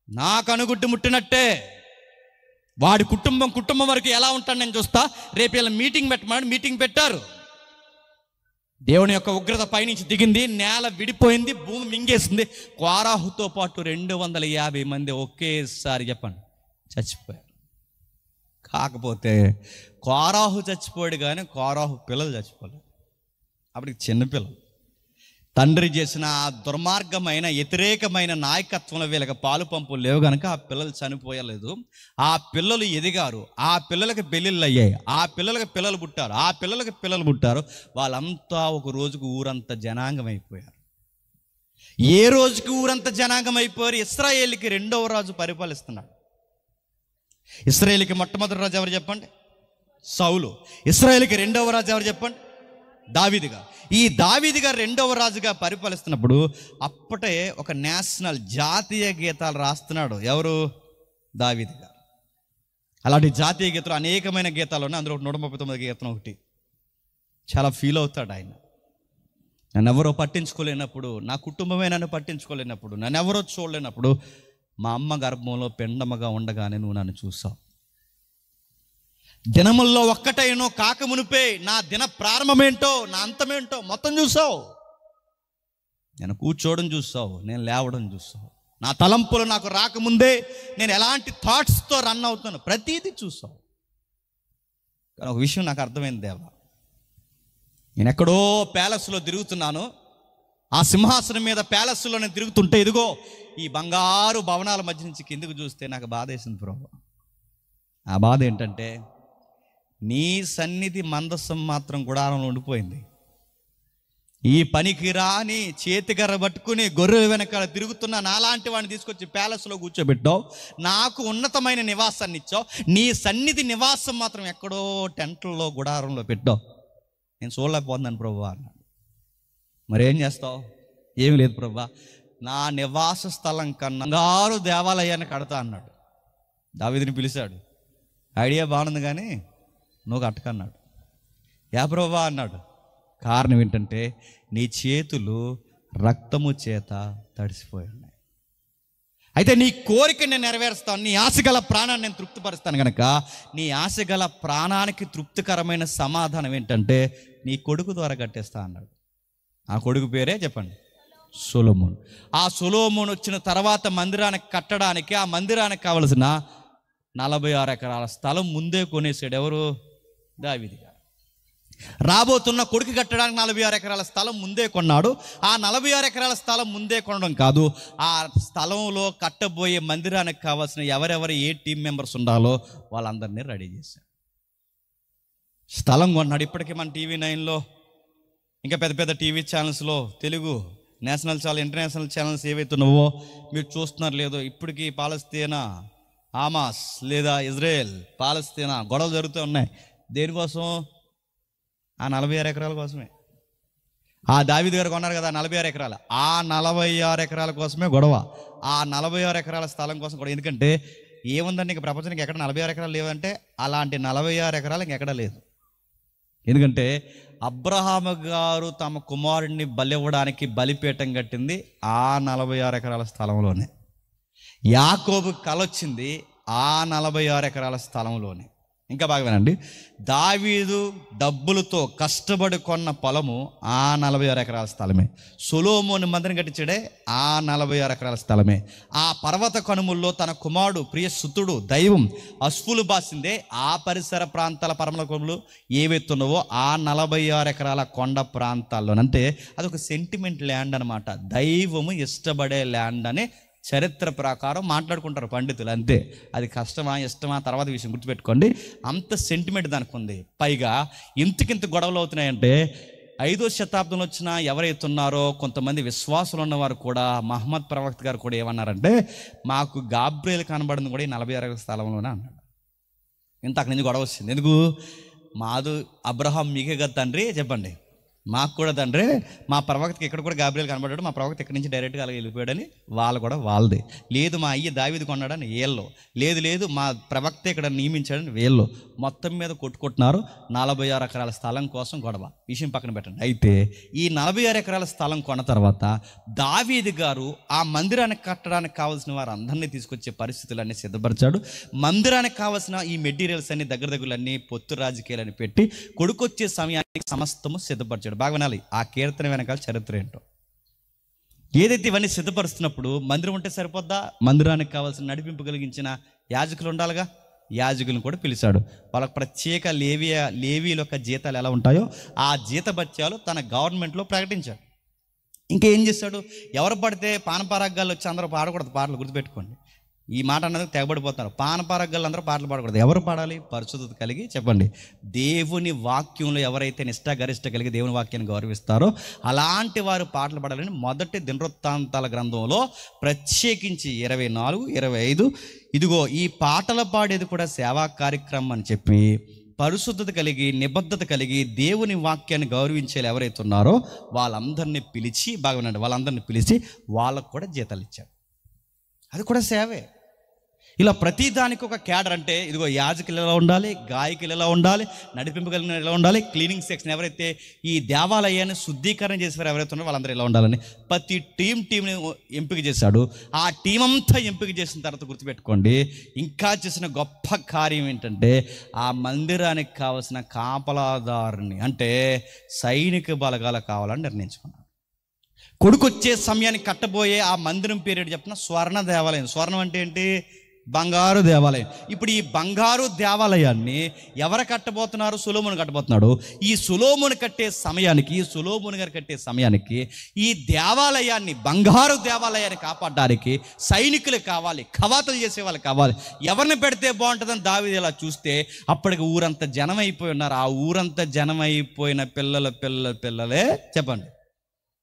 నాకు అనుగుడ్డు ముట్టినట్టే. వాడి కుటుంబం వరకు ఎలా ఉంటాను నేను చూస్తా. రేపు ఇలా మీటింగ్ పెట్టమని మీటింగ్ పెట్టారు. దేవుని యొక్క ఉగ్రత పైనుంచి దిగింది, నేల విడిపోయింది, భూమి మింగేసింది. కోరాహుతో పాటు 250 మంది ఒకేసారి చెప్పండి చచ్చిపోయారు. కాకపోతే కోరాహు చచ్చిపోయాడు కానీ కోరాహు పిల్లలు చచ్చిపోలేదు. అప్పటికి చిన్నపిల్లలు. తండ్రి చేసిన ఆ దుర్మార్గమైన వ్యతిరేకమైన నాయకత్వంలో వీళ్ళకి పాలు పంపులు లేవు కనుక ఆ పిల్లలు చనిపోయలేదు. ఆ పిల్లలు ఎదిగారు, ఆ పిల్లలకి పెళ్ళిళ్ళు అయ్యాయి, ఆ పిల్లలకి పిల్లలు పుట్టారు, ఆ పిల్లలకి పిల్లలు పుట్టారు. వాళ్ళంతా ఒక రోజుకు ఊరంతా జనాంగం అయిపోయారు. ఏ రోజుకి ఊరంతా జనాంగం అయిపోయారు? ఇశ్రాయేలుకి 2వ రాజు పరిపాలిస్తున్నాడు. ఇశ్రాయేలుకి మొట్టమొదటి రాజు ఎవరు చెప్పండి? సౌలు. ఇశ్రాయేలుకి 2వ రాజు ఎవరు చెప్పండి? దావీదుగా. ఈ దావీదుగా 2వ రాజుగా పరిపాలిస్తున్నప్పుడు అప్పటే ఒక నేషనల్ జాతీయ గీతాలు రాస్తున్నాడు. ఎవరు? దావీదుగా. అలాంటి జాతీయ గీతాలు అనేకమైన గీతాలు ఉన్నాయి. అందులో 139 గీతం ఒకటి. చాలా ఫీల్ అవుతాడు ఆయన. నన్ను ఎవరో పట్టించుకోలేనప్పుడు, నా కుటుంబమే నన్ను పట్టించుకోలేనప్పుడు, నన్ను ఎవరో చూడలేనప్పుడు, మా అమ్మ గర్భంలో పెండమగా ఉండగానే నువ్వు నన్ను చూసావు. దినముల్లో ఒక్కటైనో కాకమునిపే నా దిన ప్రారంభమేంటో నా అంతమేంటో మొత్తం చూసావు. నేను కూర్చోవడం చూసావు, నేను లేవడం చూసావు, నా తలంపులు నాకు రాకముందే నేను ఎలాంటి థాట్స్తో రన్ అవుతాను ప్రతీది చూసావు. కానీ ఒక విషయం నాకు అర్థమైంది దేవా, నేను ఎక్కడో ప్యాలెస్లో తిరుగుతున్నాను, ఆ సింహాసనం మీద ప్యాలెస్లో నేను తిరుగుతుంటే ఇదిగో ఈ బంగారు భవనాల మధ్య నుంచి కిందకు చూస్తే నాకు బాధ వేసింది ప్రభు. ఆ బాధ ఏంటంటే నీ సన్నిధి మందసం మాత్రం గుడారంలో ఉండిపోయింది. ఈ పనికి రాని చేతికర్ర పట్టుకుని గొర్రెల వెనకాల తిరుగుతున్న నాలాంటి వాడిని తీసుకొచ్చి ప్యాలెస్లో కూర్చోబెట్టావు, నాకు ఉన్నతమైన నివాసాన్ని ఇచ్చావు. నీ సన్నిధి నివాసం మాత్రం ఎక్కడో టెంట్లలో గుడారంలో పెట్టావు. నేను చూడలేకపోతున్నాను ప్రభు అన్నాడు. మరేం చేస్తావు? ఏమి లేదు ప్రభు, నా నివాస స్థలం కన్నా బంగారు దేవాలయాన్ని కడతా అన్నాడు. దావీదుని పిలిచాడు. ఐడియా బాగుంది కానీ నువ్వు కట్టకన్నాడు. యా ప్రభా అన్నాడు. కారణం ఏంటంటే నీ చేతులు రక్తము చేత తడిసిపోయి ఉన్నాయి. అయితే నీ కోరిక నేను నెరవేరుస్తాను, నీ ఆశగల ప్రాణాన్ని నేను తృప్తిపరుస్తాను కనుక నీ ఆశగల ప్రాణానికి తృప్తికరమైన సమాధానం ఏంటంటే నీ కొడుకు ద్వారా కట్టేస్తా అన్నాడు. ఆ కొడుకు పేరే చెప్పండి, సొలొమోను. ఆ సొలొమోను వచ్చిన తర్వాత మందిరానికి కట్టడానికి, ఆ మందిరానికి కావలసిన 46 ఎకరాల స్థలం ముందే కొనేసాడు. ఎవరు? దావీదు గారు. రాబోతున్న కొడుకు కట్టడానికి 46 ఎకరాల స్థలం ముందే కొన్నాడు. ఆ 46 ఎకరాల స్థలం ముందే కొనడం కాదు, ఆ స్థలంలో కట్టబోయే మందిరానికి కావాల్సిన ఎవరెవరు ఏ టీం మెంబర్స్ ఉండాలో వాళ్ళందరినీ రెడీ చేశాడు. స్థలం కొన్నాడు. ఇప్పటికీ మన TV9లో ఇంకా పెద్ద పెద్ద టీవీ ఛానల్స్లో, తెలుగు నేషనల్ ఛానల్, ఇంటర్నేషనల్ ఛానల్స్ ఏవైతున్నావో మీరు చూస్తున్నారు లేదో, ఇప్పటికీ పాలస్తీనా, హమాస్ లేదా ఇజ్రాయెల్, పాలస్తీనా గొడవలు జరుగుతూ ఉన్నాయి. దేనికోసం? ఆ 46 ఎకరాల కోసమే. ఆ దావీదు గారు కొన్నారు కదా 46 ఎకరాలు, ఆ 46 ఎకరాల కోసమే గొడవ. ఆ 46 ఎకరాల స్థలం కోసం కూడా. ఎందుకంటే ఏముందండి ఇంక ప్రపంచానికి ఎక్కడ 46 ఎకరాలు లేవంటే అలాంటి 46 ఎకరాలు ఇంకెక్కడ లేదు. ఎందుకంటే అబ్రహాము గారు తమ కుమారుడిని బలివ్వడానికి బలిపీఠం కట్టింది ఆ 46 ఎకరాల స్థలంలోనే. యాకోబు కలొచ్చింది ఆ 46 ఎకరాల స్థలంలోనే. ఇంకా బాగా వినండి, దావీదు డబ్బులతో కష్టపడి కొన్న పొలము ఆ 46 ఎకరాల స్థలమే. సొలొమోను మందిరం కట్టించాడే ఆ 46 ఎకరాల స్థలమే. ఆ పర్వత కనుముల్లో తన కుమారుడు ప్రియసుతుడు దైవం అశ్వులు బాసిందే ఆ పరిసర ప్రాంతాల పరమలకులు ఏవైతున్నావో ఆ 46 ఎకరాల కొండ ప్రాంతాల్లోనంతే. అదొక సెంటిమెంట్ ల్యాండ్ అనమాట. దైవము ఇష్టపడే ల్యాండ్ అని చరిత్ర ప్రకారం మాట్లాడుకుంటారు పండితులు, అంతే. అది కష్టమా ఇష్టమా తర్వాత విషయం గుర్తుపెట్టుకోండి. అంత సెంటిమెంట్ దానికి ఉంది. పైగా ఇంతకింత గొడవలు అవుతున్నాయంటే 5వ శతాబ్దంలో వచ్చిన ఎవరైతే ఉన్నారో కొంతమంది విశ్వాసులు ఉన్నవారు కూడా, మహమ్మద్ ప్రవక్త గారు కూడా ఏమన్నారంటే మాకు గాబ్రియల్ కనబడింది కూడా ఈ 46 స్థలంలోనే అన్నాడు. ఇంత అక్కడి నుంచి గొడవ వచ్చింది. ఎందుకు? మాదు అబ్రహాం మీకే కదా తండ్రి, చెప్పండి, మాకు కూడా తండ్రి, మా ప్రవక్తకి ఇక్కడ కూడా గాబ్రియల్ కనబడ్డాడు, మా ప్రవక్త ఇక్కడి నుంచి డైరెక్ట్గా అలాగే వెళ్ళిపోయాడని వాళ్ళు కూడా వాళ్ళదే. లేదు మా అయ్య దావీదు కొన్నాడని వీళ్ళు, లేదు మా ప్రవక్త ఇక్కడ నియమించాడని వీళ్ళు. మొత్తం మీద కొట్టుకుంటున్నారు. 46 ఎకరాల స్థలం కోసం గొడవ. విషయం పక్కన పెట్టండి. అయితే ఈ 46 ఎకరాల స్థలం కొన్న తర్వాత దావీదు గారు ఆ మందిరానికి కట్టడానికి కావాల్సిన వారు అందరినీ తీసుకొచ్చే పరిస్థితులన్నీ సిద్ధపరిచాడు. మందిరానికి కావాల్సిన ఈ మెటీరియల్స్ అన్ని దగ్గరన్నీ పొత్తు రాజకీయాలని పెట్టి కొడుకొచ్చే సమయానికి సమస్తము సిద్ధపరిచాడు. బాగా వినాలి, ఆ కీర్తన వెనకాల చరిత్ర ఏంటో. ఏదైతే ఇవన్నీ సిద్ధపరుస్తున్నప్పుడు మందిరం ఉంటే సరిపోద్దా? మందిరానికి కావాల్సిన నడిపింపు కలిగించిన యాజకులు ఉండాలిగా. యాజకులను కూడా పిలిచాడు. వాళ్ళకి ప్రత్యేక లేవీల యొక్క జీతాలు ఎలా ఉంటాయో ఆ జీతభత్యాలు తన గవర్నమెంట్లో ప్రకటించాడు. ఇంకేం చేశాడు? ఎవరు పడితే పానపారగ్గాలు వచ్చి అందరూ పాడకూడదు పాటలు, గుర్తుపెట్టుకోండి. ఈ మాట అన్నది తెగబడిపోతున్నారు. పానపారగ్గాలు అందరూ పాటలు పాడకూడదు. ఎవరు పాడాలి? పరిశుద్ధత కలిగి, చెప్పండి, దేవుని వాక్యంలో ఎవరైతే నిష్ఠాగరిష్ట కలిగి దేవుని వాక్యాన్ని గౌరవిస్తారో అలాంటి వారు పాటలు పాడాలని మొదటి దినవృత్తాంతాల గ్రంథంలో ప్రత్యేకించి 24, 25 ఇదిగో ఈ పాటలు పాడేది కూడా సేవా కార్యక్రమం అని చెప్పి పరిశుద్ధత కలిగి నిబద్ధత కలిగి దేవుని వాక్యాన్ని గౌరవించేలా ఎవరైతే ఉన్నారో వాళ్ళందరినీ పిలిచి, బాగా వినండి, వాళ్ళందరినీ పిలిచి వాళ్ళకు కూడా జీతాలు ఇచ్చాడు. అది కూడా సేవే. ఇలా ప్రతి దానికి ఒక క్యాడర్, అంటే ఇదిగో యాజకులు ఎలా ఉండాలి, గాయకులు ఎలా ఉండాలి, నడిపింపు కలిగిన ఎలా ఉండాలి, క్లీనింగ్ సెక్షన్ ఎవరైతే ఈ దేవాలయాన్ని శుద్ధీకరణ చేసేవారు ఎవరైతే ఉన్నారో వాళ్ళందరూ ఎలా ఉండాలని ప్రతి టీంని ఎంపిక చేశాడు. ఆ టీం అంతా ఎంపిక చేసిన తర్వాత గుర్తుపెట్టుకోండి, ఇంకా చేసిన గొప్ప కార్యం ఏంటంటే ఆ మందిరానికి కావాల్సిన కాపలాదారుని, అంటే సైనిక బలగాలు కావాలని నిర్ణయించుకున్నాడు. కొడుకొచ్చే సమయానికి కట్టబోయే ఆ మందిరం పీరియడ్ చెప్పిన స్వర్ణ దేవాలయం. స్వర్ణం అంటే ఏంటి? బంగారు దేవాలయం. ఇప్పుడు ఈ బంగారు దేవాలయాన్ని ఎవరు కట్టబోతున్నారు? సొలొమోను కట్టబోతున్నాడు. ఈ సొలొమోను కట్టే సమయానికి, సొలొమోను గారు కట్టే సమయానికి ఈ దేవాలయాన్ని, బంగారు దేవాలయాన్ని కాపాడడానికి సైనికులు కావాలి, కవాతులు చేసే వాళ్ళు కావాలి. ఎవరిని పెడితే బాగుంటుందని దావీదు ఇలా చూస్తే అప్పటికి ఊరంతా జనం అయిపోయి ఉన్నారు. ఆ ఊరంతా జనం అయిపోయిన పిల్లలే, చెప్పండి,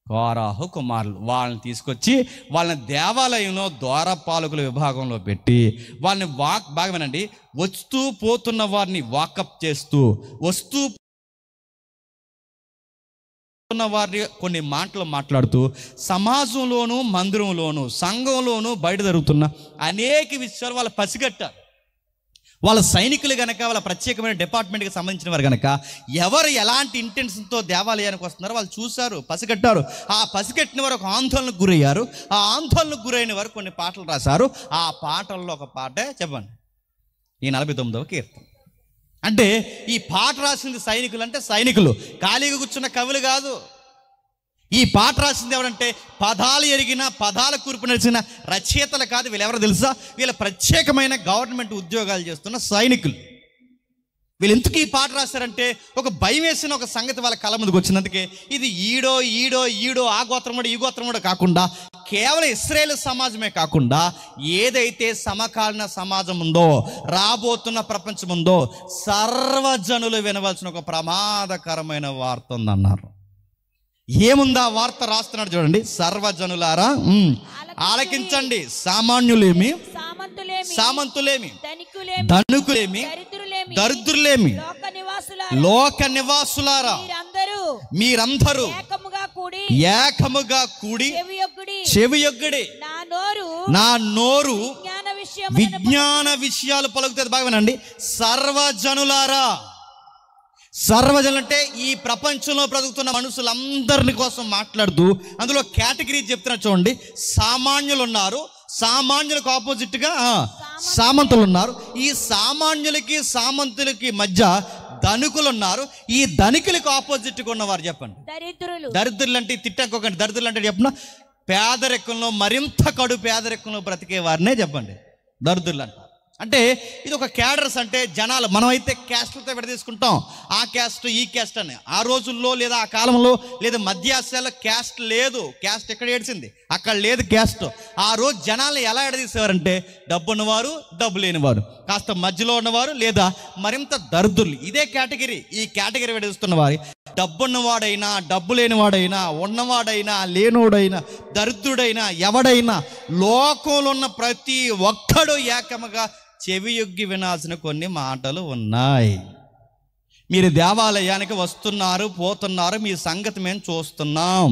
కోరాహు కుమారులు. వాళ్ళని తీసుకొచ్చి వాళ్ళని దేవాలయంలో ద్వారపాలకుల విభాగంలో పెట్టి వాళ్ళని బాగా వినండి, వస్తూ పోతున్న వారిని వాకప్ చేస్తూ, వస్తూ ఉన్న వారిని కొన్ని మాటలు మాట్లాడుతూ సమాజంలోనూ మందిరంలోనూ సంఘంలోనూ బయట జరుగుతున్న అనేక విషయాలు వాళ్ళు పసిగట్టారు. వాళ్ళ సైనికులు కనుక, వాళ్ళ ప్రత్యేకమైన డిపార్ట్మెంట్కి సంబంధించిన వారు కనుక ఎవరు ఎలాంటి ఇంటెన్షన్తో దేవాలయానికి వస్తున్నారో వాళ్ళు చూశారు, పసిగట్టారు. ఆ పసిగట్టిన వారు ఒక ఆందోళనకు గురయ్యారు. ఆ ఆందోళనకు గురైన వారు కొన్ని పాటలు రాశారు. ఆ పాటల్లో ఒక పాటే, చెప్పండి, ఈ 49వ కీర్తన. అంటే ఈ పాట రాసింది సైనికులు, అంటే సైనికులు, ఖాళీగా కూర్చున్న కవులు కాదు. ఈ పాట రాసింది ఎవరంటే పదాలు ఎరిగిన, పదాల కూర్పు నడిచిన రచయితలు కాదు. వీళ్ళెవరో తెలుసా? వీళ్ళ ప్రత్యేకమైన గవర్నమెంట్ ఉద్యోగాలు చేస్తున్న సైనికులు. వీళ్ళు ఎందుకు ఈ పాట రాశారంటే ఒక భయం వేసిన ఒక సంగతి వాళ్ళ కళ్ళ ముందుకు వచ్చినందుకే ఇది ఈడో ఆ గోత్రముడు ఈ గోత్రముడు కాకుండా కేవలం ఇశ్రాయేలు సమాజమే కాకుండా ఏదైతే సమకాలీన సమాజం ఉందో, రాబోతున్న ప్రపంచం ఉందో, సర్వజనులు వినవలసిన ఒక ప్రమాదకరమైన వార్త ఉందన్నారు. ఏముందా వార్త? రాస్తున్నాడు చూడండి. సర్వజనులారా ఆలకించండి, సామాన్యులేమి, సామంతులేమి, ధనికులేమి, దరిద్రులేమి, లోక నివాసులారా మీరందరూ ఏకముగా కూడి చెవియొగ్గుడి. నా నోరు విజ్ఞాన విషయాలు పలుకుతుంది. బాగా వినండి. సర్వజనులారా, సర్వజనులు అంటే ఈ ప్రపంచంలో బ్రతుకుతున్న మనుషులందరిని కోసం మాట్లాడుతూ అందులో కేటగిరీ చెప్తున్నా చూడండి. సామాన్యులు ఉన్నారు, సామాన్యులకు ఆపోజిట్గా సామంతులు ఉన్నారు. ఈ సామాన్యులకి సామంతులకి మధ్య ధనికులు ఉన్నారు. ఈ ధనికులకు ఆపోజిట్గా ఉన్నవారు చెప్పండి దరిద్రులు. అంటే తిట్టకోకండి. దరిద్రులు అంటే చెప్పిన పేదరికంలో, మరింత కడు పేదరికంలో బ్రతికే వారినే చెప్పండి దరిద్రులు అంటారు. అంటే ఇది ఒక క్యాడర్స్, అంటే జనాలు. మనం అయితే క్యాస్ట్లతో విడదీసుకుంటాం, ఆ క్యాస్ట్ ఈ క్యాస్ట్ అని. ఆ రోజుల్లో లేదా ఆ కాలంలో లేదా మధ్య ఆసియాలో క్యాస్ట్ లేదు. క్యాస్ట్ ఎక్కడ ఏడ్చింది? అక్కడ లేదు క్యాస్ట్. ఆ రోజు జనాలు ఎలా ఎడదీసేవారంటే డబ్బు ఉన్నవారు, డబ్బు లేనివారు, కాస్త మధ్యలో ఉన్నవారు, లేదా మరింత దరిద్రులు. ఇదే కేటగిరీ. ఈ కేటగిరీ విడదీస్తున్న వారి డబ్బున్నవాడైనా, డబ్బు లేనివాడైనా, ఉన్నవాడైనా, లేనోడైనా, దరిద్రుడైనా, ఎవడైనా లోకంలో ఉన్న ప్రతి ఒక్కడు ఏకముగా చెవియొగ్గి వినాల్సిన కొన్ని మాటలు ఉన్నాయి. మీరు దేవాలయానికి వస్తున్నారు, పోతున్నారు, మీ సంగతి మేము చూస్తున్నాం.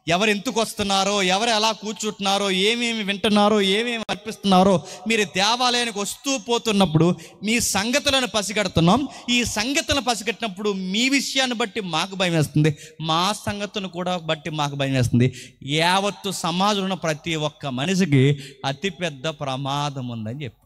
ఎవరు ఎందుకు వస్తున్నారో, ఎవరు ఎలా కూర్చుంటున్నారో, ఏమేమి వింటున్నారో, ఏమేమి అర్పిస్తున్నారో, మీరు దేవాలయానికి వస్తూ పోతున్నప్పుడు మీ సంగతులను పసిగడుతున్నాం. ఈ సంగతులను పసిగట్టినప్పుడు మీ విషయాన్ని బట్టి మాకు భయం వేస్తుంది, మా సంగతులను కూడా బట్టి మాకు భయం వేస్తుంది. యావత్తు సమాజంలో ఉన్న ప్రతి ఒక్క మనిషికి అతిపెద్ద ప్రమాదం ఉందని చెప్పారు.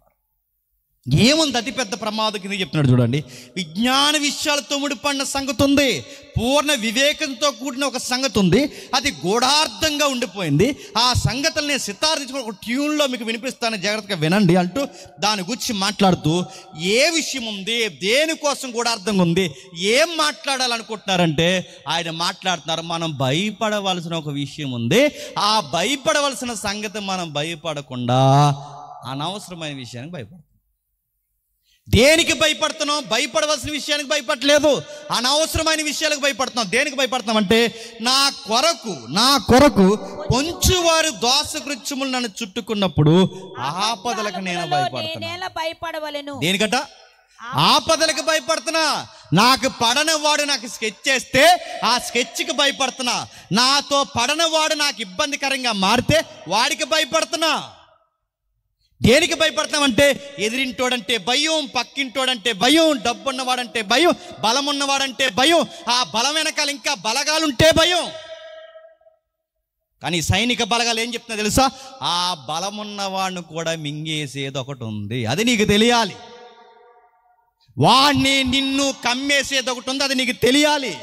ఏముంది అతిపెద్ద ప్రమాదం కింద చెప్తున్నాడు చూడండి. విజ్ఞాన విషయాలతో ముడిపడిన సంగతి ఉంది, పూర్ణ వివేకంతో కూడిన ఒక సంగతి ఉంది, అది గూఢార్థంగా ఉండిపోయింది. ఆ సంగతులు నేను సితారించుకుని ఒక ట్యూన్లో మీకు వినిపిస్తాను, జాగ్రత్తగా వినండి అంటూ దాని గురించి మాట్లాడుతూ ఏ విషయం ఉంది, దేనికోసం గూఢార్థంగా ఉంది, ఏం మాట్లాడాలనుకుంటున్నారంటే ఆయన మాట్లాడుతున్నారు, మనం భయపడవలసిన ఒక విషయం ఉంది. ఆ భయపడవలసిన సంగతి మనం భయపడకుండా అనవసరమైన విషయానికి భయపడతాం. దేనికి భయపడుతున్నాం? భయపడవలసిన విషయానికి భయపడలేదు, అనవసరమైన విషయాలకు భయపడుతున్నాం. దేనికి భయపడుతున్నాం అంటే, నా కొరకు కొంచెం వారు దోషకృత్యములు నన్ను చుట్టుకున్నప్పుడు ఆపదలకు నేను భయపడవలెను. దేనికట? ఆపదలకు భయపడుతున్నా. నాకు పడనవాడు నాకు స్కెచ్ చేస్తే ఆ స్కెచ్కి భయపడుతున్నా. నాతో పడనవాడు నాకు ఇబ్బందికరంగా మారితే వాడికి భయపడుతున్నా. దేనికి భయపడతామంటే, ఎదిరింటోడంటే భయం, పక్కింటోడంటే భయం, డబ్బు ఉన్నవాడంటే భయం, బలం ఉన్నవాడంటే భయం, ఆ బలం వెనకాల ఇంకా బలగాలుంటే భయం. కానీ సైనిక బలగాలు ఏం చెప్తున్నా తెలుసా? ఆ బలమున్నవాడిని కూడా మింగేసేది ఒకటి ఉంది, అది నీకు తెలియాలి. వాడిని నిన్ను కమ్మేసేది ఒకటి ఉంది, అది నీకు తెలియాలి.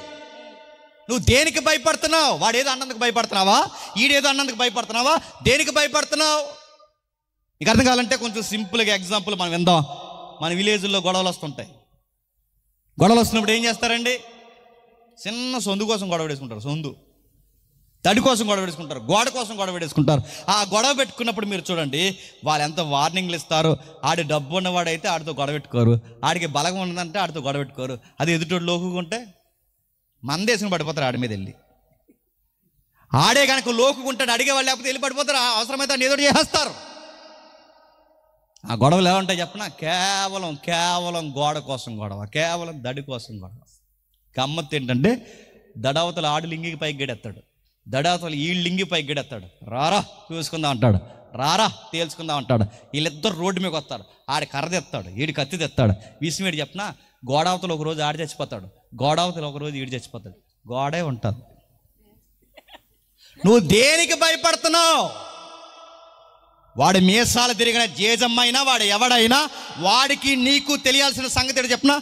నువ్వు దేనికి భయపడుతున్నావు? వాడేదో అన్నందుకు భయపడుతున్నావా? ఈడేదో అన్నందుకు భయపడుతున్నావా? దేనికి భయపడుతున్నావు? నీకు అర్థం కావాలంటే కొంచెం సింపుల్గా ఎగ్జాంపుల్ మనం విందాం. మన విలేజ్లో గొడవలు వస్తుంటాయి. గొడవలు వస్తున్నప్పుడు ఏం చేస్తారండి? చిన్న సొందు కోసం గొడవ వేసుకుంటారు, సొందు తడి కోసం గొడవ వేసుకుంటారు, గోడ కోసం గొడవ వేసుకుంటారు. ఆ గొడవ పెట్టుకున్నప్పుడు మీరు చూడండి, వాళ్ళు ఎంత వార్నింగ్లు ఇస్తారు. ఆడి డబ్బు ఉన్నవాడైతే ఆడితో గొడవ పెట్టుకోరు, ఆడికి బలం ఉన్నదంటే ఆడితో గొడవ పెట్టుకోరు. అది ఎదుటోడు లోకుకుంటే మందేసుకుని పడిపోతారు ఆడి మీద వెళ్ళి. ఆడే కనుక లోకుకుంటాడు, అడిగేవాళ్ళు లేకపోతే వెళ్ళి పడిపోతారు, అవసరమైతే ఆడిని ఏదో చేస్తారు. ఆ గొడవలు ఎలా ఉంటాయి చెప్పనా? కేవలం గోడ కోసం గొడవ, కేవలం దడి కోసం గొడవ. గమ్మత్తు ఏంటంటే, దడవతల ఆడు లింగికి పైకి గెడెత్తాడు, దడవతల ఈ లింగి పైకి గెడెత్తాడు. రారా చూసుకుందాం అంటాడు, రారా తేల్చుకుందాం అంటాడు. వీళ్ళిద్దరు రోడ్డు మీదకి వస్తారు. ఆడి కర్ర తెస్తాడు, ఈడి కత్తి తెస్తాడు. విసిమేడి చెప్పనా, గోడావతలు ఒకరోజు ఆడి చచ్చిపోతాడు, గోడావతలు ఒకరోజు ఈడు చచ్చిపోతాడు. గోడే ఉంటుంది. నువ్వు దేనికి భయపడుతున్నావు? వాడి మీసాలు తిరిగిన జేజమ్మైనా, వాడు ఎవడైనా, వాడికి నీకు తెలియాల్సిన సంగతి చెప్పనా,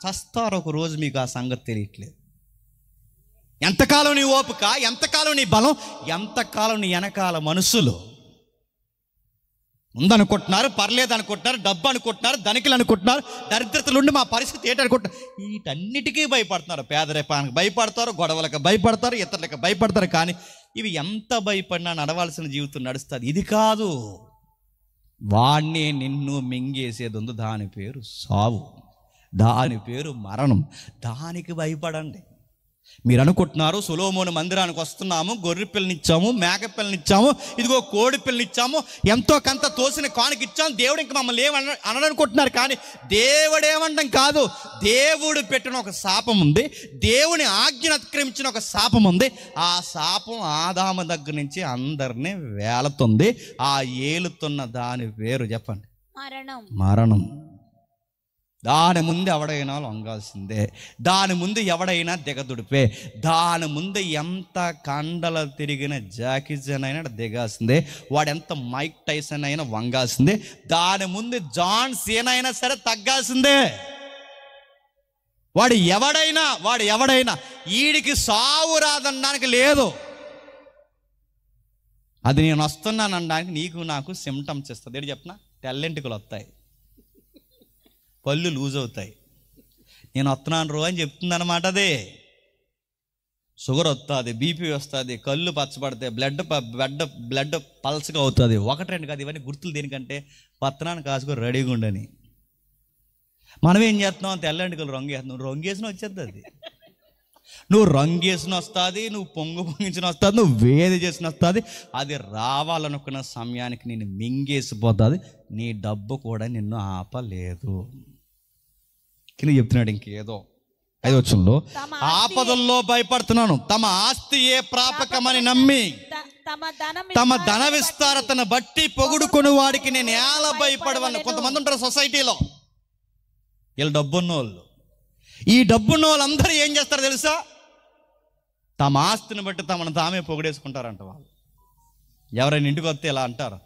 చస్తారు ఒక రోజు. మీకు ఆ సంగతి తెలియట్లేదు. ఎంతకాలం నీ ఓపిక, ఎంతకాలం నీ బలం, ఎంతకాలం నీ వెనకాల మనుషులు ఉందనుకుంటున్నారు, పర్లేదు అనుకుంటున్నారు, డబ్బు అనుకుంటున్నారు, ధనికులు అనుకుంటున్నారు, దరిద్రతలుండి మా పరిస్థితి ఏంటనుకుంటున్నారు. వీటన్నిటికీ భయపడుతున్నారు. పేదరికానికి భయపడతారు, గొడవలకు భయపడతారు, ఇతరులకు భయపడతారు. కానీ ఇవి ఎంత భయపడినా నడవాల్సిన జీవితం నడుస్తుంది. ఇది కాదు, వాణ్ణి నిన్ను మింగేసేది ఉంది, దాని పేరు సావు, దాని పేరు మరణం. దానికి భయపడండి. మీరు అనుకుంటున్నారు, సొలొమోను మందిరానికి వస్తున్నాము, గొర్రె పిల్లనిచ్చాము, మేక పిల్లనిచ్చాము, ఇదిగో కోడి పిల్లనిచ్చాము, ఎంతో కొంత తోసిన కానుకిచ్చాము, దేవుడు ఇంక మమ్మల్ని అననుకుంటున్నారు. కానీ దేవుడు ఏమండం కాదు. దేవుడు పెట్టిన ఒక శాపం ఉంది, దేవుని ఆజ్ఞను అతిక్రమించిన ఒక శాపం ఉంది. ఆ శాపం ఆదాము దగ్గర నుంచి అందరినీ వేలుతుంది. ఆ ఏలుతున్న దాని పేరు చెప్పండి, మరణం. దాని ముందు ఎవడైనా లొంగాల్సిందే, దాని ముందు ఎవడైనా దిగదుడిపే, దాని ముందు ఎంత కండలు తిరిగిన జాకీజన్ అయినా దిగాల్సిందే, వాడెంత మైక్ టైసన్ అయినా వంగాల్సిందే, దాని ముందు జాన్ సీనా అయినా సరే తగ్గాల్సిందే. వాడు ఎవడైనా వీడికి సావు రాదనడానికి లేదు. అది నేను వస్తున్నాను అనడానికి నీకు నాకు సిమ్టమ్స్ ఇస్తుంది. ఏంటి చెప్పనా? తెల్లెంటికలు వస్తాయి, పళ్ళు లూజ్ అవుతాయి. నేను వస్తున్నాను రో అని చెప్తుంది అనమాట. అదే షుగర్ వస్తుంది, బీపీ వస్తుంది, కళ్ళు పచ్చబడతాయి, బ్లడ్ పల్స్గా అవుతుంది. ఒకటి రెండు కాదు, ఇవన్నీ గుర్తులు దేనికంటే పత్తనాన్ని కాసుకొని రెడీగా ఉండని. మనం ఏం చేస్తున్నాం? తెల్లంటికలు రంగు వేస్తున్నాం, రంగేసిన వచ్చేది. అది నువ్వు రంగేసిన వస్తుంది, నువ్వు పొంగించిన వస్తుంది, నువ్వు వేది చేసిన వస్తుంది. అది రావాలనుకున్న సమయానికి నేను మింగేసిపోతుంది. నీ డబ్బు కూడా నిన్ను ఆపలేదు. కింద చెప్తున్నాడు ఇంకేదో 5 ఆపదల్లో భయపడుతున్నాను, తమ ఆస్తి ఏ ప్రాపకమని నమ్మి తమ ధన విస్తారతను బట్టి పొగుడుకొని వాడికి నేను ఎలా భయపడవను. కొంతమంది ఉంటారు సొసైటీలో, వీళ్ళు డబ్బున్నోళ్ళు. ఈ డబ్బున్నోళ్ళు అందరూ ఏం చేస్తారో తెలుసా? తమ ఆస్తిని బట్టి తమను తామే పొగిడేసుకుంటారంట. వాళ్ళు ఎవరైనా ఇంటికి వస్తే ఇలా అంటారు,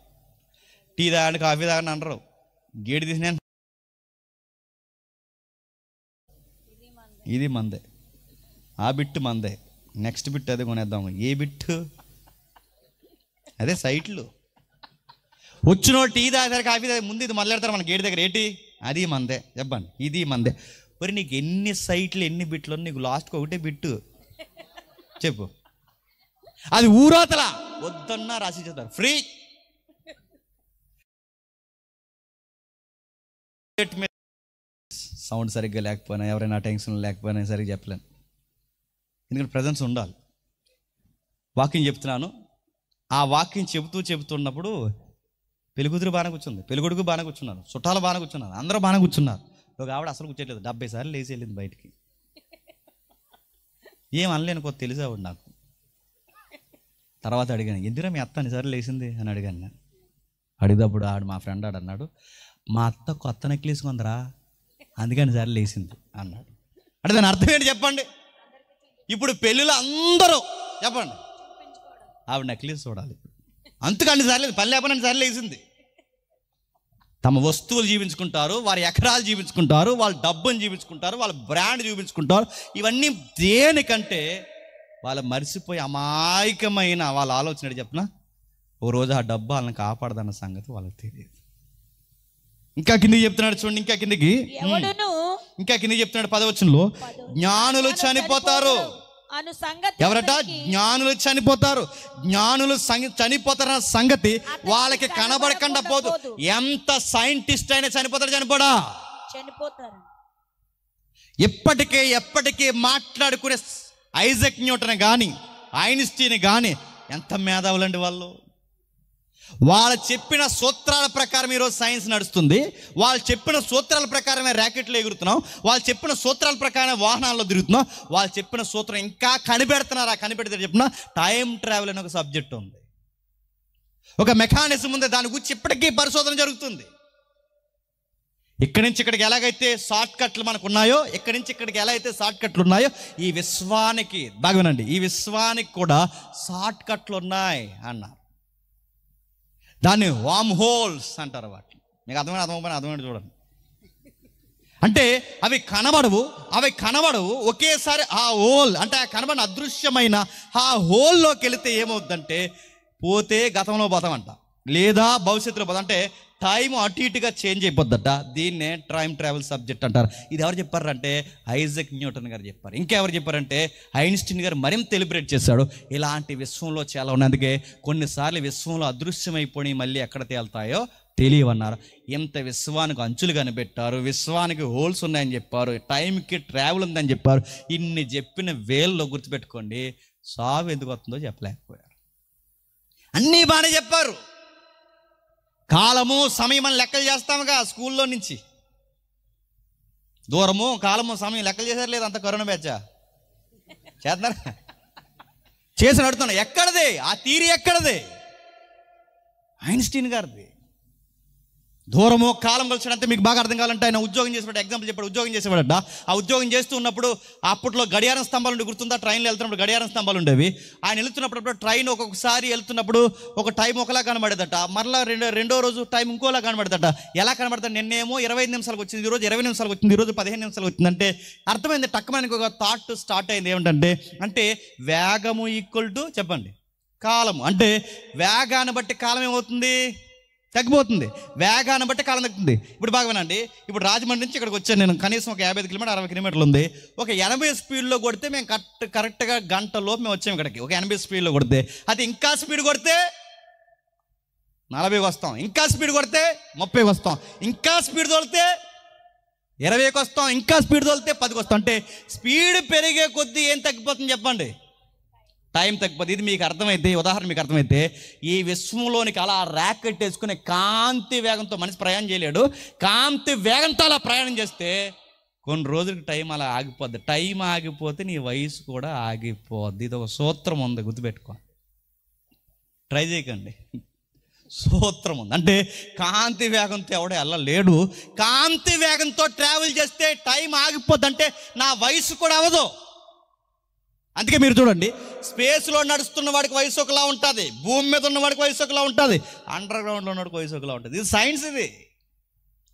టీ తాగండి, కాఫీ తాగండి అంటారు. గేడి తీసిన ఇది మందే, ఆ బిట్టు మందే, నెక్స్ట్ బిట్ అదే కొనేద్దాం. ఏ బిట్టు? అదే సైట్లు. వచ్చిన టీ తాగారు, కాఫీ తాగారు, ముందు ఇది మొదలెడతారు మన గేట్ దగ్గర. ఏంటి? అది మందే. చెప్పండి, ఇది మందే. మరి నీకు ఎన్ని సైట్లు, ఎన్ని బిట్లు, నీకు లాస్ట్కి ఒకటే బిట్టు చెప్పు. అది ఊరోతల వద్దన్నా రాసి చేస్తారు, ఫ్రీ. సౌండ్ సరిగ్గా లేకపోయినా, ఎవరైనా టెన్షన్ లేకపోయినా సరిగ్గా చెప్పలేను, ఎందుకంటే ప్రజెన్స్ ఉండాలి. వాక్యం చెప్తున్నాను, ఆ వాక్యం చెబుతున్నప్పుడు పెళ్ళికూతురు బాగానే కూర్చుంది, పెళ్ళికొడుకు బాగానే కూర్చున్నారు, చుట్టాలు బాగానే కూర్చున్నారు, అందరూ బాగానే కూర్చున్నారు. ఒక ఆవిడ అసలు కూర్చోట్లేదు, 70 సార్లు లేచి వెళ్ళింది బయటికి. ఏం అనలేను, కొత్త తెలిసేవాడు నాకు. తర్వాత అడిగాను, ఎందుకు మీ అత్త అన్నిసార్లు లేచింది అని అడిగాను నేను. అడిగినప్పుడు మా ఫ్రెండ్ అన్నాడు, మా అత్త కొత్త నెక్లెస్ కొందరా, అందుకని సార్లు లేచింది అన్నాడు. అంటే దాని అర్థం ఏంటి చెప్పండి? ఇప్పుడు పెళ్ళిలో అందరూ చెప్పండి, ఆవిడ నెక్లెస్ చూడాలి, అందుకని సార్లు పని లేకపోయినా సార్లు లేచింది. తమ వస్తువులు జీవించుకుంటారు, వారి ఎకరాలు జీవించుకుంటారు, వాళ్ళ డబ్బుని జీవించుకుంటారు, వాళ్ళ బ్రాండ్ చూపించుకుంటారు. ఇవన్నీ దేనికంటే వాళ్ళు మరిసిపోయి అమాయకమైన వాళ్ళ ఆలోచన చెప్పిన ఓ రోజు ఆ డబ్బు వాళ్ళని కాపాడదన్న సంగతి వాళ్ళకి తెలియదు. ఇంకా కిందికి చెప్తున్నాడు చూడండి, ఇంకా కిందికి చెప్తున్నాడు 10వ వచనంలో, జ్ఞానులు చనిపోతారు. ఎవరట? జ్ఞానులు చనిపోతారు. జ్ఞానులు చనిపోతారన్న సంగతి వాళ్ళకి కనబడకుండా పోదు. ఎంత సైంటిస్ట్ అయినా చనిపోతారా? చనిపోతారు. ఎప్పటికీ మాట్లాడుకునే ఐజాక్ న్యూటన్ కానీ, ఐన్స్టీన్ కానీ ఎంత మేధావులండి వాళ్ళు. వాళ్ళు చెప్పిన సూత్రాల ప్రకారం ఈరోజు సైన్స్ నడుస్తుంది. వాళ్ళు చెప్పిన సూత్రాల ప్రకారమే ర్యాకెట్లు ఎగురుతున్నాం, వాళ్ళు చెప్పిన సూత్రాల ప్రకారమే వాహనాల్లో తిరుగుతున్నాం. వాళ్ళు చెప్పిన సూత్రం ఇంకా కనిపెడితే చెప్పిన టైం ట్రావెల్ అనే ఒక సబ్జెక్ట్ ఉంది, ఒక మెకానిజం ఉంది, దాని గురించి ఇప్పటికీ పరిశోధన జరుగుతుంది. ఇక్కడి నుంచి ఇక్కడికి ఎలాగైతే షార్ట్ కట్లు మనకు ఉన్నాయో, ఇక్కడి నుంచి ఇక్కడికి ఎలా అయితే షార్ట్ కట్లు ఉన్నాయో, ఈ విశ్వానికి బాగా వినండి, ఈ విశ్వానికి కూడా షార్ట్ కట్లు ఉన్నాయి అన్నారు. దాన్ని వామ్ హోల్స్ అంటారు. వాటిని మీకు అర్థమైన చూడండి. అంటే అవి కనబడవు ఒకేసారి ఆ హోల్, అంటే ఆ కనబడిన అదృశ్యమైన ఆ హోల్లోకి వెళితే ఏమవుద్దంటే, పోతే గతంలో పోతామంట, లేదా భవిష్యత్తులో పోతాం. అంటే టైం అటు ఇటుగా చేంజ్ అయిపోద్దట. దీన్నే టైం ట్రావెల్ సబ్జెక్ట్ అంటారు. ఇది ఎవరు చెప్పారంటే ఐజాక్ న్యూటన్ గారు చెప్పారు. ఇంకెవరు చెప్పారంటే ఐన్స్టీన్ గారు మరింత సెలబ్రేట్ చేశాడు. ఇలాంటి విశ్వంలో చాలా ఉన్నాయి. అందుకే కొన్నిసార్లు విశ్వంలో అదృశ్యమైపోయి మళ్ళీ ఎక్కడ తేలుతాయో తెలియవన్నారు. ఇంత విశ్వానికి అంచులు కనిపెట్టారు, విశ్వానికి హోల్స్ ఉన్నాయని చెప్పారు, టైంకి ట్రావెల్ ఉందని చెప్పారు. ఇన్ని చెప్పిన వేల్లో గుర్తుపెట్టుకోండి, సావు ఎందుకు వస్తుందో చెప్పలేకపోయారు. అన్నీ బాగానే చెప్పారు. కాలము సమయం అని లెక్కలు చేస్తాముగా స్కూల్లో నుంచి. దూరము కాలము సమయం లెక్కలు చేశారు లేదా? అంత కరోనా బ్యాచా చేస్తున్నారా? చేసి నడుతున్నా. ఎక్కడదే ఆ థియరీ? ఎక్కడదే? ఐన్స్టీన్ గారిది. దూరము కాలం కలిసినట్టే మీకు బాగా అర్థం కావాలంటే ఆయన ఉద్యోగం చేసేవాడు. ఎగ్జాంపుల్ చెప్పాడు, ఉద్యోగం చేసేవాడట. ఆ ఉద్యోగం చేస్తూ ఉన్నప్పుడు అప్పట్లో గడియారం స్తంభాలు ఉండి గుర్తుందా? ట్రైన్లో వెళ్తున్నప్పుడు గడియారం స్తంభాలు ఉండేవి. ఆయన వెళ్తున్నప్పుడు ట్రైన్ ఒక్కొక్కసారి వెళ్తున్నప్పుడు ఒక టైం ఒకలా కనబడేదట, మరలా రెండో రోజు టైం ఇంకోలా కనబడదట. ఎలా కనబడతాడు? నిన్నేమో 25 నిమిషాలకు వచ్చింది, ఈరోజు 20 నిమిషాలకు వచ్చింది, ఈరోజు 15 నిమిషాలకు వచ్చిందంటే అర్థమైంది. టక్కుమని ఒక థాట్ స్టార్ట్ అయింది. ఏమిటంటే, అంటే వేగము ఈక్వల్ టు చెప్పండి కాలము. అంటే వేగాన్ని బట్టి కాలం ఏమవుతుంది? తగ్గిపోతుంది. వేగాన్ని బట్టి కాలం తగ్గుతుంది. ఇప్పుడు బాగా వినండి, ఇప్పుడు రాజమండ్రి నుంచి ఇక్కడికి వచ్చాను నేను. కనీసం ఒక 55 కిలోమీటర్ 60 కిలోమీటర్లు ఉంది. ఒక 80 స్పీడ్లో కొడితే మేము కరెక్ట్గా గంటలోపు మేము వచ్చాము ఇక్కడికి. ఒక 80 స్పీడ్లో కొడితే, అది ఇంకా స్పీడ్ కొడితే 40కి వస్తాం, ఇంకా స్పీడ్ కొడితే 30కి వస్తాం, ఇంకా స్పీడ్ తోలితే 20కి వస్తాం, ఇంకా స్పీడ్ తోలితే 10కి వస్తాం. అంటే స్పీడ్ పెరిగే కొద్దీ ఏం తగ్గిపోతుంది చెప్పండి? టైం తగ్గిపోతుంది. ఇది మీకు అర్థమైతే, ఉదాహరణ మీకు అర్థమైతే, ఈ విశ్వంలోనికి అలా ర్యాకెట్ వేసుకునే కాంతి వేగంతో మనిషి ప్రయాణం చేయలేడు. కాంతి వేగంతో అలా ప్రయాణం చేస్తే కొన్ని రోజులకి టైం అలా ఆగిపోద్ది. టైం ఆగిపోతే నీ వయసు కూడా ఆగిపోద్ది. ఇది ఒక సూత్రం ఉంది, గుర్తుపెట్టుకో. ట్రై చేయకండి. సూత్రం ఉంది. అంటే కాంతి వేగంతో ఎవడో వెళ్ళలేడు. కాంతి వేగంతో ట్రావెల్ చేస్తే టైం ఆగిపోద్ది. అంటే నా వయసు కూడా అవ్వదు. అందుకే మీరు చూడండి, స్పేస్లో నడుస్తున్న వాడికి వయసు ఒకలా ఉంటుంది, భూమి మీద ఉన్న వాడికి వయసు ఒకలా ఉంటుంది, అండర్ గ్రౌండ్లో ఉన్నవాడికి వయసు ఒకలా ఉంటుంది. ఇది సైన్స్. ఇది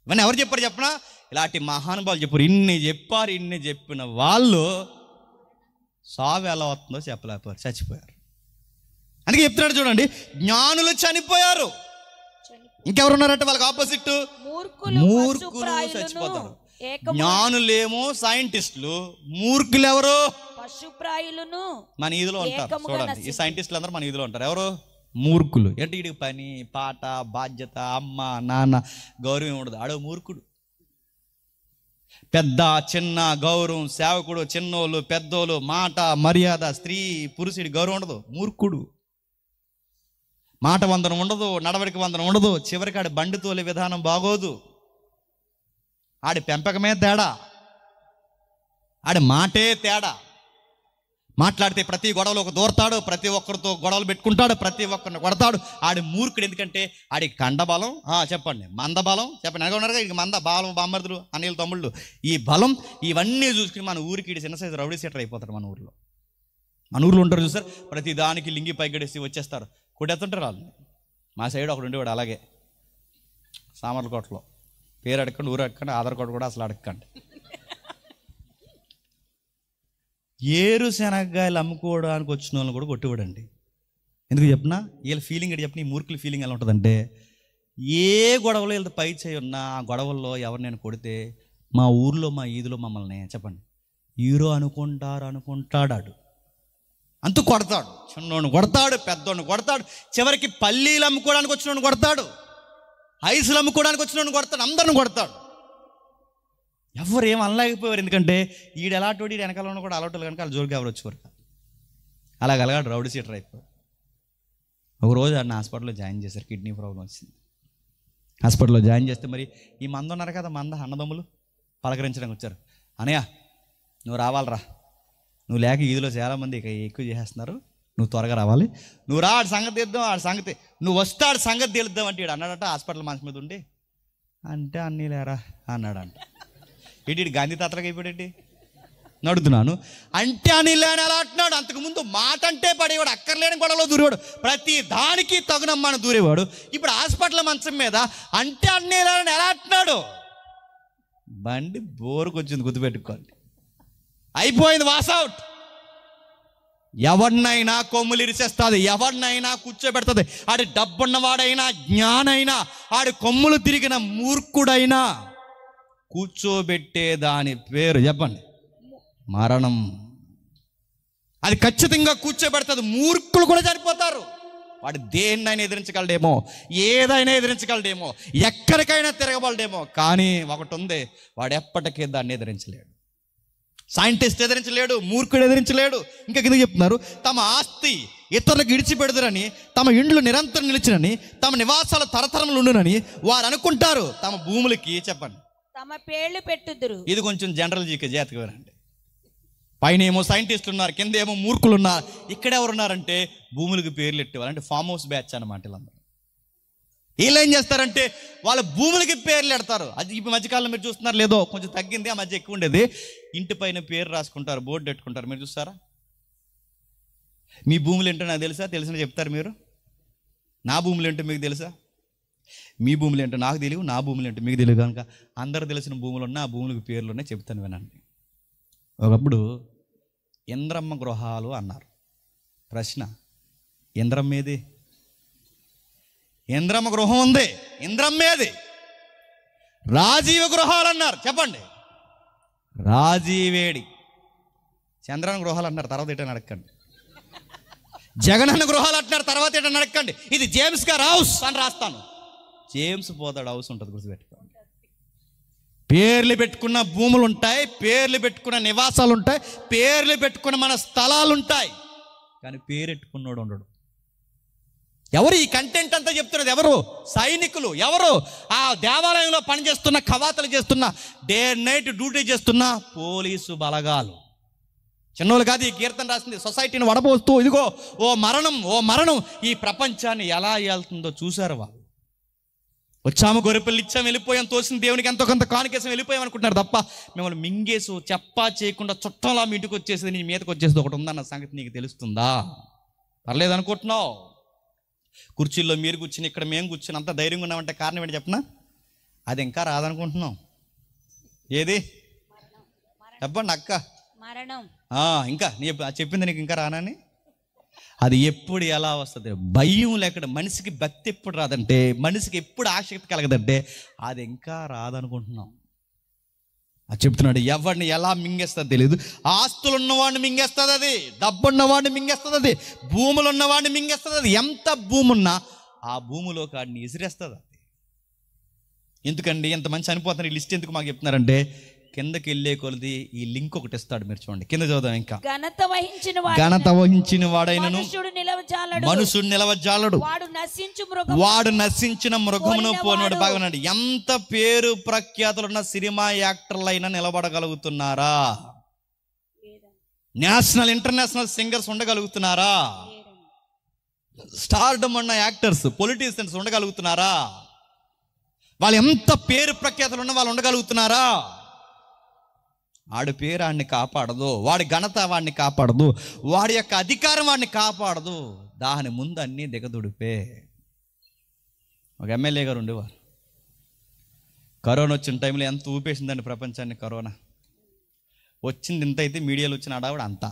ఇవన్నీ ఎవరు చెప్పారు చెప్పనా? ఇలాంటి మహానుభావులు చెప్పారు. ఇన్ని చెప్పిన వాళ్ళు సావు ఎలా వస్తుందో చెప్పలేకపోయారు, చచ్చిపోయారు. అందుకే చెప్తున్నాడు చూడండి, జ్ఞానులు చనిపోయారు. ఇంకెవరున్నారంటే వాళ్ళకి ఆపోజిట్ మూర్ఖులు చచ్చిపోతారు. జ్ఞానులేమో సైంటిస్టులు, మూర్ఖులు ఎవరు? పశుప్రాయులను. మన ఈదులో ఉంటారు చూడండి. ఈ సైంటిస్టులు అందరూ మన ఈదులో ఉంటారు. ఎవరు? మూర్ఖులు. అంటే వీడికి పని పాట బాధ్యత అమ్మ నాన్న గౌరవం ఉండదు, ఆడో మూర్ఖుడు. పెద్ద చిన్న గౌరవం, సేవకుడు చిన్నోళ్ళు పెద్దోళ్ళు, మాట మర్యాద, స్త్రీ పురుషుడి గౌరవం ఉండదు, మూర్ఖుడు. మాట వందనం ఉండదు, నడవడికి వందనం ఉండదు. చివరికి ఆడి బండి తోలే విధానం బాగోదు. ఆడి పెంపకమే తేడా, ఆడి మాటే తేడా. మాట్లాడితే ప్రతి గొడవలో ఒక దూరతాడు, ప్రతి ఒక్కరితో గొడవలు పెట్టుకుంటాడు, ప్రతి ఒక్కరిని కొడతాడు. ఆడి మూర్ఖుడు. ఎందుకంటే ఆడికి కండబలం, చెప్పండి మందబలం, చెప్పండి అనుకున్నారుగా, ఇక మంద బాలం బామ్మర్దులు అనిల్ తమ్ముళ్ళు, ఈ బలం ఇవన్నీ చూసుకుని మన ఊరికి చిన్న సైజు రౌడీ సీటర్ అయిపోతారు. మన ఊర్లో ఉంటారు చూసారు, ప్రతి దానికి లింగి పైగడేసి వచ్చేస్తారు, కొట్టేస్తుంటారు వాళ్ళు. మా సైడ్ ఒకడు ఉండేవాడు అలాగే, సామర్లకోటలో. పేరు అడగండి, ఊరు అడగండి, ఆధార్ కార్డు కూడా అసలు అడగండి. ఏరు శనగకాయలు అమ్ముకోవడానికి వచ్చిన వాళ్ళని కూడా కొట్టివాడండి. ఎందుకు చెప్పినా, వీళ్ళ ఫీలింగ్ ఏంటి చెప్పిన, ఈ మూర్ఖుల ఫీలింగ్ ఎలా ఉంటుందంటే, ఏ గొడవలో వీళ్ళతో పై చేయి ఉన్నా ఆ గొడవల్లో ఎవరు నేను కొడితే మా ఊర్లో మా ఈదులో మమ్మల్ని చెప్పండి హీరో అనుకుంటాడు. అంత కొడతాడు. చిన్నోడిని కొడతాడు, పెద్దోడిని కొడతాడు, చివరికి పల్లీలు అమ్ముకోవడానికి వచ్చినోడిని కొడతాడు, ఐసులు అమ్ముకోవడానికి వచ్చినోడిని కొడతాడు, అందరిని కొడతాడు. ఎవరు ఏం అనలేకపోయారు. ఎందుకంటే ఈడు ఎలాంటి వెనకాల కూడా అలవాటు కనుక వాళ్ళు జోలికి ఎవరు వచ్చేవారు. అలాగలగాడు రౌడీ సీటర్ అయిపోయాడు. ఒకరోజు ఆయన హాస్పిటల్లో జాయిన్ చేశారు, కిడ్నీ ప్రాబ్లం వచ్చింది. హాస్పిటల్లో జాయిన్ చేస్తే మరి ఈ మంద ఉన్నారు కదా, అన్నదమ్ములు పలకరించడానికి వచ్చారు. అనయ్య నువ్వు రావాలరా, నువ్వు లేక ఈదులో చాలామంది ఇక ఎక్కువ చేసేస్తున్నారు, నువ్వు త్వరగా రావాలి, నువ్వు రా, ఆడి సంగతి తీద్దాం, ఆడి సంగతి నువ్వు వస్తే ఆడి సంగతి తెలుద్దాం అంటే ఈడు అన్నాడట. హాస్పిటల్ మంచి మీద ఉండి అంటే అన్నీ లేరా అన్నాడంట. ఏంటి గాంధీ తాత్రగా అయిపోయాడేంటి నడుతున్నాను అంటే అని లేని ఎలా అంటున్నాడు. అంతకుముందు మాట అంటే పడేవాడు, అక్కర్లేని గొడవలో దూరేవాడు, ప్రతి దానికి తగునమ్మని దూరేవాడు. ఇప్పుడు హాస్పిటల్ మంచం మీద అంటే అన్నీ లేని ఎలా అంటున్నాడు. బండి బోరుకు వచ్చింది, గుర్తుపెట్టుకోండి. అయిపోయింది, వాస్ అవుట్. ఎవరినైనా కొమ్ములు ఇరిసేస్తుంది, ఎవరినైనా కూర్చోబెడుతుంది. ఆడి డబ్బున్నవాడైనా జ్ఞానైనా, ఆడి కొమ్ములు తిరిగిన మూర్ఖుడైనా కూర్చోబెట్టే దాని పేరు చెప్పండి మరణం. అది ఖచ్చితంగా కూర్చోబెడుతుంది. మూర్ఖులు కూడా చనిపోతారు. వాడు దేన్నైనా ఎదిరించగలడేమో, ఏదైనా ఎదిరించగలడేమో, ఎక్కడికైనా తిరగబడేమో, కానీ ఒకటి ఉంది, వాడు ఎప్పటికీ దాన్ని ఎదిరించలేడు. సైంటిస్ట్ ఎదిరించలేడు, మూర్ఖుడు ఎదిరించలేడు. ఇంకా కింద చెప్తున్నారు, తమ ఆస్తి ఇతరులకు ఇడిచిపెడదురని, తమ ఇండ్లు నిరంతరం నిలిచినని, తమ నివాసాలు తరతరములు ఉండునని వారు అనుకుంటారు. తమ భూములకి చెప్పండి తమ పేర్లు పెట్టుదురు. ఇది కొంచెం జనరల్ జీకే జాతకవేనండి. పైన ఏమో సైంటిస్టులు ఉన్నారు, కింద ఏమో మూర్ఖులు ఉన్నారు. ఇక్కడ ఎవరు ఉన్నారంటే భూములకు పేర్లు ఎట్టేవారు, అంటే ఫామ్ హౌస్ బ్యాచ్ అన్నమాట. వీళ్ళందరూ వీళ్ళు ఏం చేస్తారంటే వాళ్ళ భూములకి పేర్లు పెడతారు. అది ఈ మధ్యకాలంలో మీరు చూస్తున్నారు లేదో, కొంచెం తగ్గింది, ఆ మధ్య ఎక్కువ ఉండేది. ఇంటి పైన పేరు రాసుకుంటారు, బోర్డు పెట్టుకుంటారు. మీరు చూస్తారా? మీ భూములు ఏంటో నాకు తెలుసా? తెలిసిన చెప్తారు మీరు. నా భూములు ఏంటో మీకు తెలుసా? మీ భూములు ఏంటో నాకు తెలియవు, నా భూములు ఏంటో మీకు తెలియదు. కనుక అందరు తెలిసిన భూములు ఉన్నాయి, ఆ భూములకు పేర్లు ఉన్నాయి, చెప్తాను వినండి. ఒకప్పుడు ఇంద్రమ్మ గృహాలు అన్నారు. ప్రశ్న, ఇంద్రమ్మేది? ఇంద్రమ్మ గృహం ఉంది, ఇంద్రమ్మేది? రాజీవ గృహాలు అన్నారు, చెప్పండి. రాజీవేడి. చంద్రన్న గృహాలు అన్నారు, తర్వాత ఏంటని అడగండి. జగనన్న గృహాలు అంటున్నారు, తర్వాత ఏంటని అడగండి. ఇది జేమ్స్ గారు హౌస్ అని రాస్తాను. జేమ్స్ పోతాడు హౌస్ ఉంటుంది, గుర్తుపెట్టుకోండి. పేర్లు పెట్టుకున్న భూములు ఉంటాయి, పేర్లు పెట్టుకున్న నివాసాలు ఉంటాయి, పేర్లు పెట్టుకున్న మన స్థలాలు ఉంటాయి, కానీ పేరెట్టుకున్నాడు ఉండడు. ఎవరు ఈ కంటెంట్ అంతా చెప్తున్నది? ఎవరు? సైనికులు. ఎవరు? ఆ దేవాలయంలో పనిచేస్తున్న, కవాతలు చేస్తున్న, డే నైట్ డ్యూటీ చేస్తున్న పోలీసు బలగాలు. చిన్నోళ్ళు కాదు ఈ కీర్తన రాసింది. సొసైటీని వడపోస్తూ ఇదిగో ఓ మరణం, ఓ మరణం ఈ ప్రపంచాన్ని ఎలా వెళ్తుందో చూశారు వాళ్ళు. వచ్చాము, గొర్రెపిల్లి ఇచ్చాము, వెళ్ళిపోయాం, తోసిన దేవునికి ఎంతో కొంత కానుకేసం వెళ్ళిపోయాం అనుకుంటున్నారు తప్ప మిమ్మల్ని మింగేసు చెప్పా చేయకుండా చుట్టంలా మీ ఇంటికి వచ్చేసేది, నీ మీదకి వచ్చేసేది ఒకటి ఉందన్న సంగతి నీకు తెలుస్తుందా? పర్లేదు అనుకుంటున్నావు. కుర్చీల్లో మీరు కూర్చుని, ఇక్కడ మేము కూర్చుని అంత ధైర్యంగా ఉన్నామంటే కారణం ఏంటి చెప్పనా? అది ఇంకా రాదనుకుంటున్నాం. ఏది చెప్పండి అక్క? మరణం. ఇంకా నీ చెప్పింది నీకు ఇంకా రానని. అది ఎప్పుడు ఎలా వస్తుంది? భయం లేకుండా మనిషికి భక్తి ఎప్పుడు రాదంటే, మనిషికి ఎప్పుడు ఆసక్తి కలగదంటే అది ఇంకా రాదనుకుంటున్నాం. అది చెప్తున్నాడు, ఎవరిని ఎలా మింగేస్తుందో తెలియదు. ఆస్తులు ఉన్నవాడిని మింగేస్తుంది అది, డబ్బు ఉన్నవాడిని మింగేస్తుంది అది, భూములు ఉన్నవాడిని మింగేస్తుంది అది. ఎంత భూమి ఉన్నా ఆ భూమిలో కాడిని ఎసిరేస్తుంది అది. ఎందుకండి ఎంత మంచి చనిపోతున్నారు? ఈ లిస్ట్ ఎందుకు మాకు చెప్తున్నారంటే, కిందకి వెళ్ళే కొలది ఈ లింక్ ఒకటి ఇస్తాడు. మీరు చూడండి, కింద చదువుదాం. ఇంకా ఘనత వహించిన వాడైనను మనుషుడు నిలవజాలడు, వాడు నశించిన మృగమును పోనివాడు. బాగున్నాడు. ఎంత పేరు ప్రఖ్యాతులున్న సినిమా యాక్టర్లైనా నిలబడగలుగుతున్నారా? నేషనల్ ఇంటర్నేషనల్ సింగర్స్ ఉండగలుగుతున్నారా? స్టార్డమ్ ఉన్న యాక్టర్స్, పొలిటీషియన్స్ ఉండగలుగుతున్నారా? వాళ్ళు ఎంత పేరు ప్రఖ్యాతులు ఉన్న వాళ్ళు ఉండగలుగుతున్నారా? వాడి పేరు వాడిని కాపాడదు, వాడి ఘనత వాడిని కాపాడదు, వాడి యొక్క అధికారం వాడిని కాపాడదు. దాని ముందు అన్నీ దిగదుడిపే. ఒక ఎమ్మెల్యే గారు ఉండేవారు. కరోనా వచ్చిన టైంలో ఎంత ఊపేసిందండి ప్రపంచాన్ని. కరోనా వచ్చింది ఇంత అయితే, మీడియాలో వచ్చిన ఆడావిడ అంతా,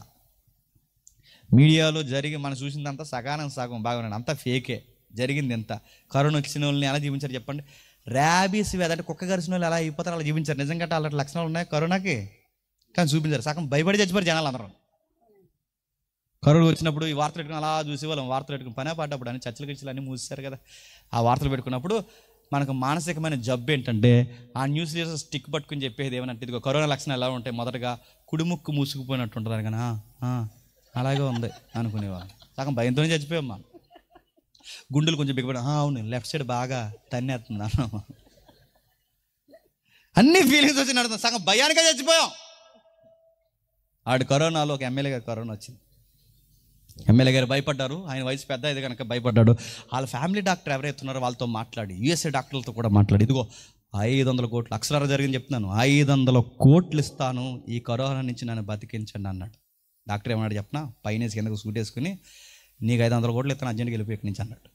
మీడియాలో జరిగి మనం చూసిందంతా సగానం సగం బాగా అంతా ఫేకే. జరిగింది ఎంత. కరోనా వచ్చిన వాళ్ళని ఎలా జీవించారు చెప్పండి? ర్యాబీస్ వ్యాధి అంటే కుక్క గరిచిన వాళ్ళు ఎలా అయిపోతారు అలా జీవించారు. నిజంగా అలాంటి లక్షణాలు ఉన్నాయి కరోనాకి, కానీ చూపించారు. సగం భయపడి చచ్చిపోయారు జనాలు అందరూ. కరోనా వచ్చినప్పుడు ఈ వార్తలు పెట్టుకుని అలా చూసేవాళ్ళం. వార్తలు పెట్టుకుని పనే పడ్డప్పుడు అని చర్చలు గిచ్చలు అన్నీ మూసేశారు కదా. ఆ వార్తలు పెట్టుకున్నప్పుడు మనకు మానసికమైన జబ్బు ఏంటంటే, ఆ న్యూస్ చేసే స్టిక్ పట్టుకుని చెప్పేది ఏమనంటే, ఇదిగో కరోనా లక్షణాలు ఎలా ఉంటాయి, మొదటగా కుడిముక్కు మూసుకుపోయినట్టు ఉంటుంది కానీ అలాగే ఉంది అనుకునేవాళ్ళు. సగం భయంతోనే చచ్చిపోయాం. మనం గుండెలు కొంచెం బిగ్గపడి, అవును లెఫ్ట్ సైడ్ బాగా తన్నేస్తుంది అన్నాం. అన్ని ఫీలింగ్స్ వచ్చి నడుతుంది. సగం భయానికే చచ్చిపోయాం. ఆడు కరోనాలో ఒక ఎమ్మెల్యే గారు కరోనా వచ్చింది. ఎమ్మెల్యే గారు భయపడ్డారు. ఆయన వయసు పెద్ద ఇది కనుక భయపడ్డాడు. వాళ్ళ ఫ్యామిలీ డాక్టర్ ఎవరైతే ఉన్నారో వాళ్ళతో మాట్లాడి, యూఎస్ఏ డాక్టర్లతో కూడా మాట్లాడి, ఇదిగో 500 కోట్లు అక్షరాలు జరిగింది చెప్తున్నాను, 500 కోట్లు ఇస్తాను ఈ కరోనా నుంచి నన్ను బతికించండి అన్నాడు. డాక్టర్ ఏమన్నాడు చెప్పనా? పైన కిందకు సూట్ వేసుకుని, నీకు 500 కోట్లు ఇస్తాను అర్జెంట్గా వెళ్ళిపోయి ఇక్కడి నుంచి అన్నాడు.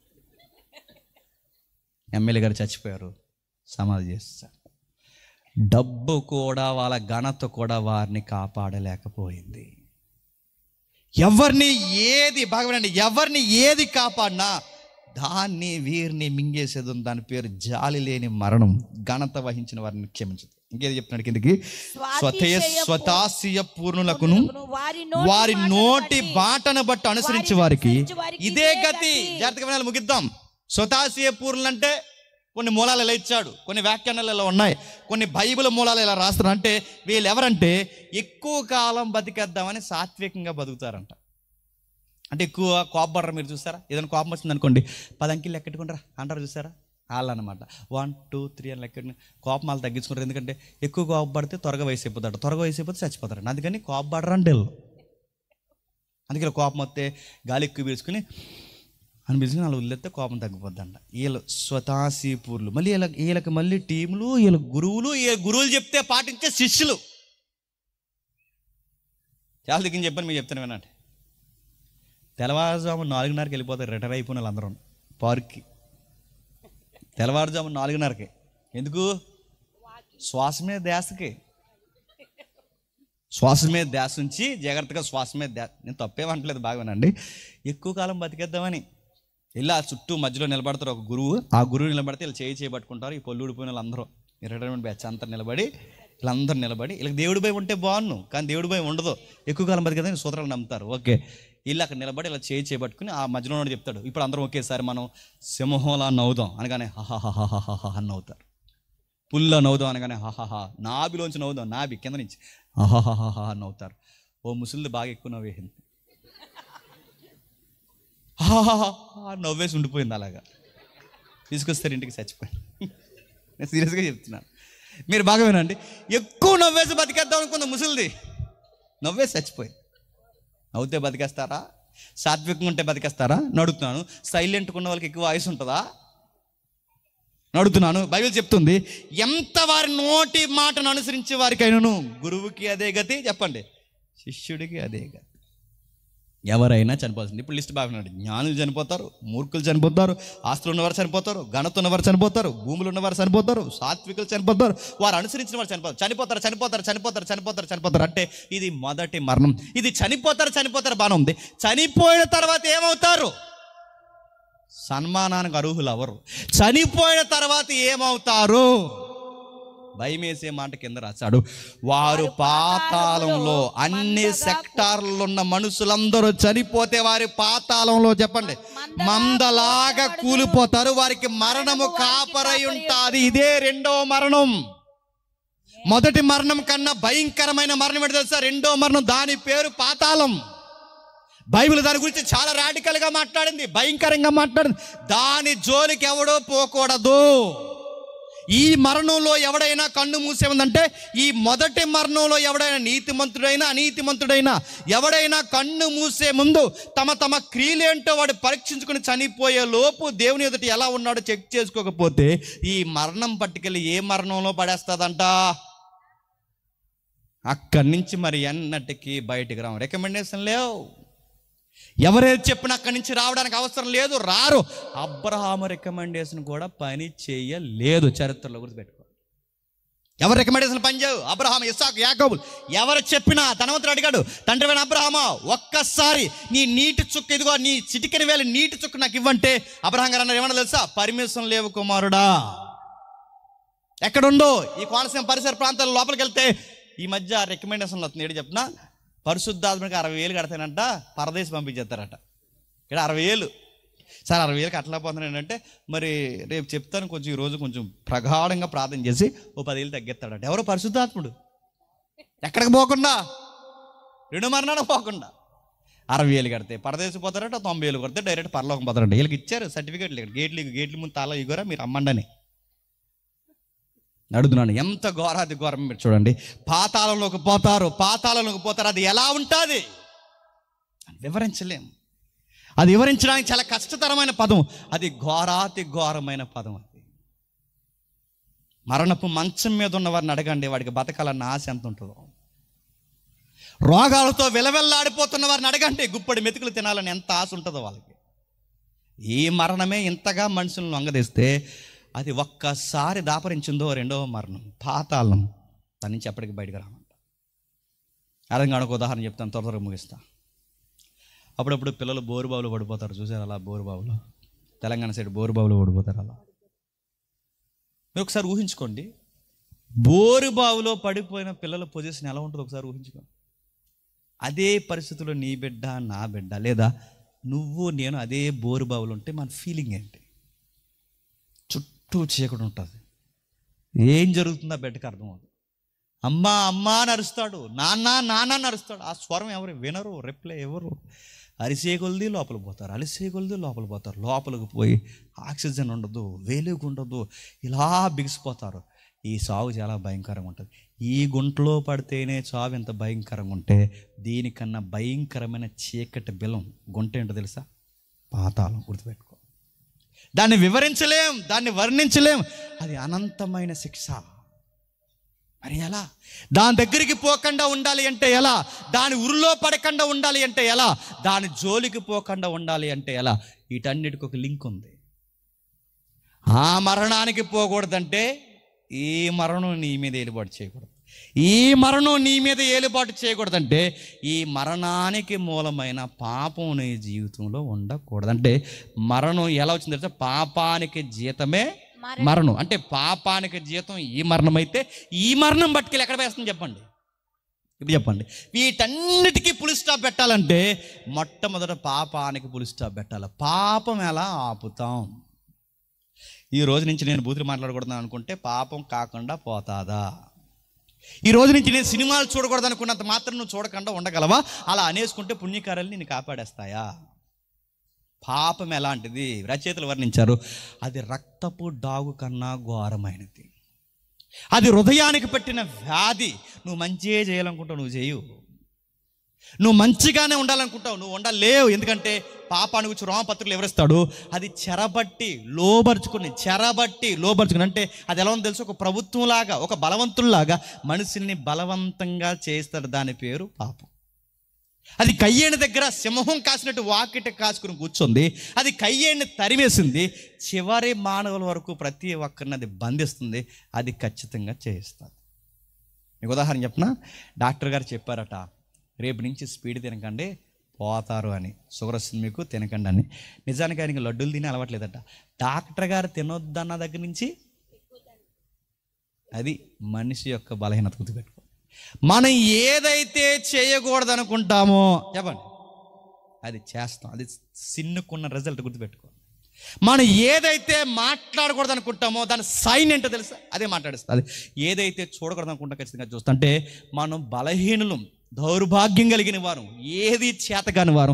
ఎమ్మెల్యే గారు చచ్చిపోయారు, సమాధి చేస్తారు. డబ్బు కూడా, వాళ్ళ ఘనత కూడా వారిని కాపాడలేకపోయింది. ఎవరిని ఏది బాగా ఎవరిని ఏది కాపాడినా దాన్ని వీరిని మింగేసేది ఉంది. దాని పేరు జాలి లేని మరణం. ఘనత వహించిన వారిని క్షమించదు. ఇంకేది చెప్తున్నాడు కిందకి? స్వతాశయ పూర్ణులకును వారి నోటి బాటను బట్టి అనుసరించే వారికి ఇదే గతి. జాగ్రత్తగా వినాలి, ముగిద్దాం. స్వతాశయ పూర్ణులు అంటే కొన్ని మూలాలు ఇలా ఇచ్చాడు, కొన్ని వ్యాఖ్యానాలు ఇలా ఉన్నాయి, కొన్ని బైబిల్ మూలాలు ఇలా రాస్తున్నారు. అంటే వీళ్ళు ఎవరంటే ఎక్కువ కాలం బతికేద్దామని సాత్వికంగా బతుకుతారంట. అంటే ఎక్కువ కోపపడరు. మీరు చూసారా? ఏదైనా కోపం వచ్చింది అనుకోండి, 10 అంకెలు లెక్కెట్టుకుంటారా అంటారు, చూసారా? వాళ్ళు అనమాట 1 2 3 అని లెక్కని కోపం వాళ్ళు తగ్గించుకుంటారు. ఎందుకంటే ఎక్కువ కోపపడితే త్వరగా వయసు అయిపోతాడు, త్వరగా వయసు అయిపోతే చచ్చిపోతారు. అందుకని కోపపడరు అంటే వీళ్ళు. అందుకని కోపం వస్తే గాలి ఎక్కువ పీల్చుకుని అనిపించుకుని వాళ్ళు వదిలేస్తే కోపం తగ్గిపోద్దంట. వీళ్ళు స్వతాశీపూర్లు. మళ్ళీ వీళ్ళకి మళ్ళీ టీములు, వీళ్ళ గురువులు చెప్తే పాటించే శిష్యులు. చాలా దగ్గర చెప్పని మీరు చెప్తాను వినండి. తెల్లవారుజాము 4:30కి వెళ్ళిపోతారు రిటైర్ అయిపోయిన వాళ్ళు అందరూ పార్క్కి. తెల్లవారుజాము 4:30కి. ఎందుకు? శ్వాస మీద ధ్యాసకి. శ్వాస మీద ధ్యాస ఉంచి జాగ్రత్తగా శ్వాస మీద ధ్యాస. నేను తప్పేమంటలేదు, బాగానండి. ఎక్కువ కాలం బతికేద్దామని ఇలా చుట్టూ మధ్యలో నిలబడతారు ఒక గురువు. ఆ గురువు నిలబడితే వీళ్ళు చేయబట్టుకుంటారు. ఈ పొల్లు ఊడిపోయిన వాళ్ళందరూ రిటైర్మెంట్ బ్యాచ్ అంతా నిలబడి, వీళ్ళందరూ నిలబడి, వీళ్ళకి దేవుడి భయం ఉంటే బాగున్నాను, కానీ దేవుడి భయం ఉండదు. ఎక్కువ కాలం బతికేదని సూత్రాలు నమ్ముతారు. ఓకే, వీళ్ళు అక్కడ నిలబడి ఇలా చేయబట్టుకుని ఆ మధ్యలో చెప్తాడు, ఇప్పుడు అందరం ఒకేసారి మనం సింహంలా నవ్వుదాం అనగానే హాహాహాహాహా అని నవ్వుతారు. పుల్ల నవ్వుదాం అనగానే హాహాహా. నాభిలోంచి నవ్వుదాం, నాభి కింద నుంచి హాహాహాహా అని నవ్వుతారు. ఓ ముసలిది బాగా ఎక్కువ నవ్వేసింది. నవ్వేసి ఉండిపోయింది. అలాగా తీసుకొస్తారు ఇంటికి, చచ్చిపోయింది. నేను సీరియస్గా చెప్తున్నాను, మీరు బాగా వినండి. ఎక్కువ నవ్వేసి బతికేద్దాం అనుకుంది ముసలిది, నవ్వేసి చచ్చిపోయింది. నవ్వుతే బతికేస్తారా? సాత్వికంగా ఉంటే బతికేస్తారా? నడుతున్నాను. సైలెంట్గా ఉన్న వాళ్ళకి ఎక్కువ ఆయుసు ఉంటుందా? నడుతున్నాను. బైబిల్ చెప్తుంది, ఎంత వారి నోటి మాటను అనుసరించే వారికైనాను గురువుకి అదే గతి, చెప్పండి, శిష్యుడికి అదే గతి. ఎవరైనా చనిపోతుంది. ఇప్పుడు లిస్ట్ బాగా, జ్ఞానులు చనిపోతారు, మూర్ఖులు చనిపోతారు, ఆస్తులు ఉన్నవారు చనిపోతారు, ఘనత ఉన్నవారు చనిపోతారు, భూములు ఉన్నవారు చనిపోతారు, సాత్వికులు చనిపోతారు, వారు అనుసరించిన వారు చనిపోతారు. చనిపోతారు చనిపోతారు చనిపోతారు చనిపోతారు చనిపోతారు అంటే ఇది మొదటి మరణం. ఇది చనిపోతారు బాగానే ఉంది. చనిపోయిన తర్వాత ఏమవుతారు? సన్మానానికి అర్హులు ఎవరు? చనిపోయిన తర్వాత ఏమవుతారు? భయమేసే మాట కింద రాశాడు, వారు పాతాళంలో. అన్ని సెక్టార్లలో ఉన్న మనుషులందరూ చనిపోతే వారి పాతాళంలో, చెప్పండి, మందలాగా కూలిపోతారు. వారికి మరణము కాపరై ఉంటాది. ఇదే రెండో మరణం. మొదటి మరణం కన్నా భయంకరమైన మరణం ఏంటి తెలుసా? రెండో మరణం. దాని పేరు పాతాళం. బైబిల్ దాని గురించి చాలా రాడికల్గా మాట్లాడింది, భయంకరంగా మాట్లాడింది. దాని జోలికి ఎవడో పోకూడదు. ఈ మరణంలో ఎవడైనా కన్ను మూసే ఉందంటే, ఈ మొదటి మరణంలో ఎవడైనా నీతిమంతుడైనా అనీతిమంతుడైనా ఎవడైనా కన్ను మూసే ముందు తమ తమ క్రియలేంటో వాడు పరీక్షించుకుని చనిపోయే లోపు దేవుని ఎదుట ఎలా ఉన్నాడో చెక్ చేసుకోకపోతే ఈ మరణం పట్టుకెళ్ళి ఏ మరణంలో పడేస్తుందంట? అక్కడి నుంచి మరి ఎన్నటికీ బయటికి రావు. రికమెండేషన్ లేవు. ఎవరేది చెప్పినా అక్కడి నుంచి రావడానికి అవసరం లేదు, రారు. అబ్రహాము రికమెండేషన్ కూడా పని చేయలేదు. చరిత్రలో గుర్తుపెట్టుకో. ఎవరు రికమెండేషన్ పనిచేయవు? అబ్రహాము, ఇస్సాకు, యాకోబులు. ఎవరు చెప్పినా, ధనవంతుడు అడిగాడు, తండ్రివైన అబ్రహామా, ఒక్కసారి నీ నీటి చుక్క, ఇదిగో నీ చిటికెని వేళ నీటి చుక్క నాకు ఇవ్వంటే అబ్రహాం గారు అన్నారు, ఏమన్నా తెలుసా? పర్మిషన్ లేవు కుమారుడా. ఎక్కడుండో ఈ కోనసీమ పరిసర ప్రాంతాల లోపలికి వెళ్తే ఈ మధ్య రికమెండేషన్లు వస్తుంది. ఏంటి చెప్తున్నా? పరిశుద్ధాత్మకి 60,000 కడతానంట, పరదేశం పంపించేస్తారట. ఇక్కడ 60,000. సార్ 60,000 కట్టలేకపోతున్నాను ఏంటంటే, మరి రేపు చెప్తాను, కొంచెం ఈరోజు కొంచెం ప్రగాఢంగా ప్రార్థన చేసి ఓ 10,000 తగ్గిస్తాడట. ఎవరో పరిశుద్ధాత్ముడు. ఎక్కడికి పోకుండా, రెండు మరణానికి పోకుండా 60,000 కడితే పరదేశం పోతారట, 90,000 కొడితే డైరెక్ట్ పరలోకం పోతారట. వీళ్ళకి ఇచ్చారు సర్టిఫికేట్లు. ఇక్కడ గేట్ల ముందు తాళ ఇగోరా, మీరు అమ్మండని అడుగుతున్నాను. ఎంత ఘోరాది ఘోరం మీరు చూడండి. పాతాళంలోకి పోతారు. అది ఎలా ఉంటుంది వివరించలేం. అది వివరించడానికి చాలా కష్టతరమైన పదం. అది ఘోరాతి ఘోరమైన పదం. అది మరణపు మంచం మీద ఉన్న వారిని అడగండి, వాడికి బతకాలన్న ఆశ ఎంత ఉంటుందో. రోగాలతో విలవెల్లాడిపోతున్న వారిని అడగండి, గుప్పడి మెతుకులు తినాలని ఎంత ఆశ ఉంటుందో వాళ్ళకి. ఈ మరణమే ఇంతగా మనుషులను లొంగదీస్తే అది ఒక్కసారి దాపరించిందో రెండవ మరణం, పాతాళం. దాని నుంచి ఎప్పటికీ బయటకు రామంట. అర్థం కాని ఒక ఉదాహరణ చెప్తాను, త్వరగా ముగిస్తా. అప్పుడప్పుడు పిల్లలు బోరుబావులు పడిపోతారు, చూసారు? అలా బోరుబావులు, తెలంగాణ సైడ్ బోరుబావులు పడిపోతారు. అలా మీరు ఒకసారి ఊహించుకోండి, బోరుబావులో పడిపోయిన పిల్లల పొజిషన్ ఎలా ఉంటుందో ఒకసారి ఊహించుకోండి. అదే పరిస్థితుల్లో నీ బిడ్డ, నా బిడ్డ, లేదా నువ్వు నేను అదే బోరుబావులు ఉంటే మన ఫీలింగ్ ఏంటి? చుట్టూ చీకటి ఉంటుంది. ఏం జరుగుతుందో బిడ్డకి అర్థమవుతుంది. అమ్మా అమ్మా అని అరుస్తాడు, నాన్న నాన్న అని అరుస్తాడు. ఆ స్వరం ఎవరు వినరు, రిప్లై ఎవరు. అరిసే కొలిది లోపలికి పోతారు, అరిసే కొలిది లోపలికి పోతారు. లోపలికి పోయి ఆక్సిజన్ ఉండదు, వెలుగు ఉండదు, ఇలా బిగిసిపోతారు. ఈ సాగు చాలా భయంకరంగా ఉంటుంది. ఈ గుంటలో పడితేనే చావు ఎంత భయంకరంగా ఉంటే, దీనికన్నా భయంకరమైన చీకటి బిలం గుంట ఏంటో తెలుసా? పాతాళం. గుర్తుపెట్టుకో. దాన్ని వివరించలేం, దాన్ని వర్ణించలేం. అది అనంతమైన శిక్ష. మరి ఎలా? దాని దగ్గరికి పోకుండా ఉండాలి అంటే ఎలా? దాని ఉరిలో పడకుండా ఉండాలి అంటే ఎలా? దాని జోలికి పోకుండా ఉండాలి అంటే ఎలా? వీటన్నిటికి ఒక లింక్ ఉంది. ఆ మరణానికి పోకూడదంటే ఈ మరణం నీ మీద ఏలుబాటు చేయకూడదు. ఈ మరణం నీ మీద ఏలుబాటు చేయకూడదంటే ఈ మరణానికి మూలమైన పాపం నీ జీవితంలో ఉండకూడదు. అంటే మరణం ఎలా వచ్చిందంటే, పాపానికి జీతమే మరణం. అంటే పాపానికి జీతం ఈ మరణం అయితే ఈ మరణం బట్టుకెళ్ళి ఎక్కడ వేస్తుంది చెప్పండి? ఇప్పుడు చెప్పండి. వీటన్నిటికీ పులి స్టాప్ పెట్టాలంటే మొట్టమొదట పాపానికి పులి స్టాప్ పెట్టాలి. పాపం ఎలా ఆపుతాం? ఈ రోజు నుంచి నేను బూతులు మాట్లాడకూడదు అనుకుంటే పాపం కాకుండా పోతాదా? ఈ రోజు నుంచి నేను సినిమాలు చూడకూడదు అనుకున్నంత మాత్రం నువ్వు చూడకుండా ఉండగలవా? అలా అనేసుకుంటే పుణ్యకార్యాలు నిన్ను కాపాడేస్తాయా? పాపం ఎలాంటిది రచయితలు వర్ణించారు. అది రక్తపు డాగు కన్నా ఘోరమైనది. అది హృదయానికి పెట్టిన వ్యాధి. నువ్వు మంచిగా చేయాలనుకుంటావు, నువ్వు చేయు. నువ్వు మంచిగానే ఉండాలనుకుంటావు, నువ్వు ఉండలేవు. ఎందుకంటే పాపాన్ని గురించి రోమపత్రికలు వివరిస్తాడు. అది చెరబట్టి లోబరుచుకుని అంటే అది ఎలా ఉందో తెలుసు, ఒక ప్రభుత్వంలాగా, ఒక బలవంతుల్లాగా మనుషుల్ని బలవంతంగా చేస్తాడు. దాని పేరు పాపం. అది కయ్యేని దగ్గర సింహం కాసినట్టు వాకిట కాసుకుని కూర్చుంది. అది కయ్యేని తరిమేసింది. చివరి మానవుల వరకు ప్రతి ఒక్కరిని అది బంధిస్తుంది. అది ఖచ్చితంగా చేయిస్తుంది. మీకు ఉదాహరణ చెప్పిన, డాక్టర్ గారు చెప్పారట, రేపు నుంచి స్పీడ్ తినకండి పోతారు అని. షుగర్ వస్తుంది మీకు, తినకండి అని. నిజానికి ఆయనకి లడ్డూలు తిని అలవాట్లేదట. డాక్టర్ గారు తినొద్దన్న దగ్గర నుంచి అది మనిషి యొక్క బలహీనత. గుర్తుపెట్టుకో, మనం ఏదైతే చేయకూడదు అనుకుంటామో చెప్పండి అది చేస్తాం. అది సిన్నుకున్న రిజల్ట్. గుర్తుపెట్టుకో, మనం ఏదైతే మాట్లాడకూడదు అనుకుంటామో దాని సైన్ ఏంటో తెలుసా, అదే మాట్లాడిస్తుంది. అది ఏదైతే చూడకూడదు అనుకుంటా ఖచ్చితంగా చూస్తాం. అంటే మనం బలహీనులు, దౌర్భాగ్యం కలిగిన వారు, ఏది చేతగాని వారు,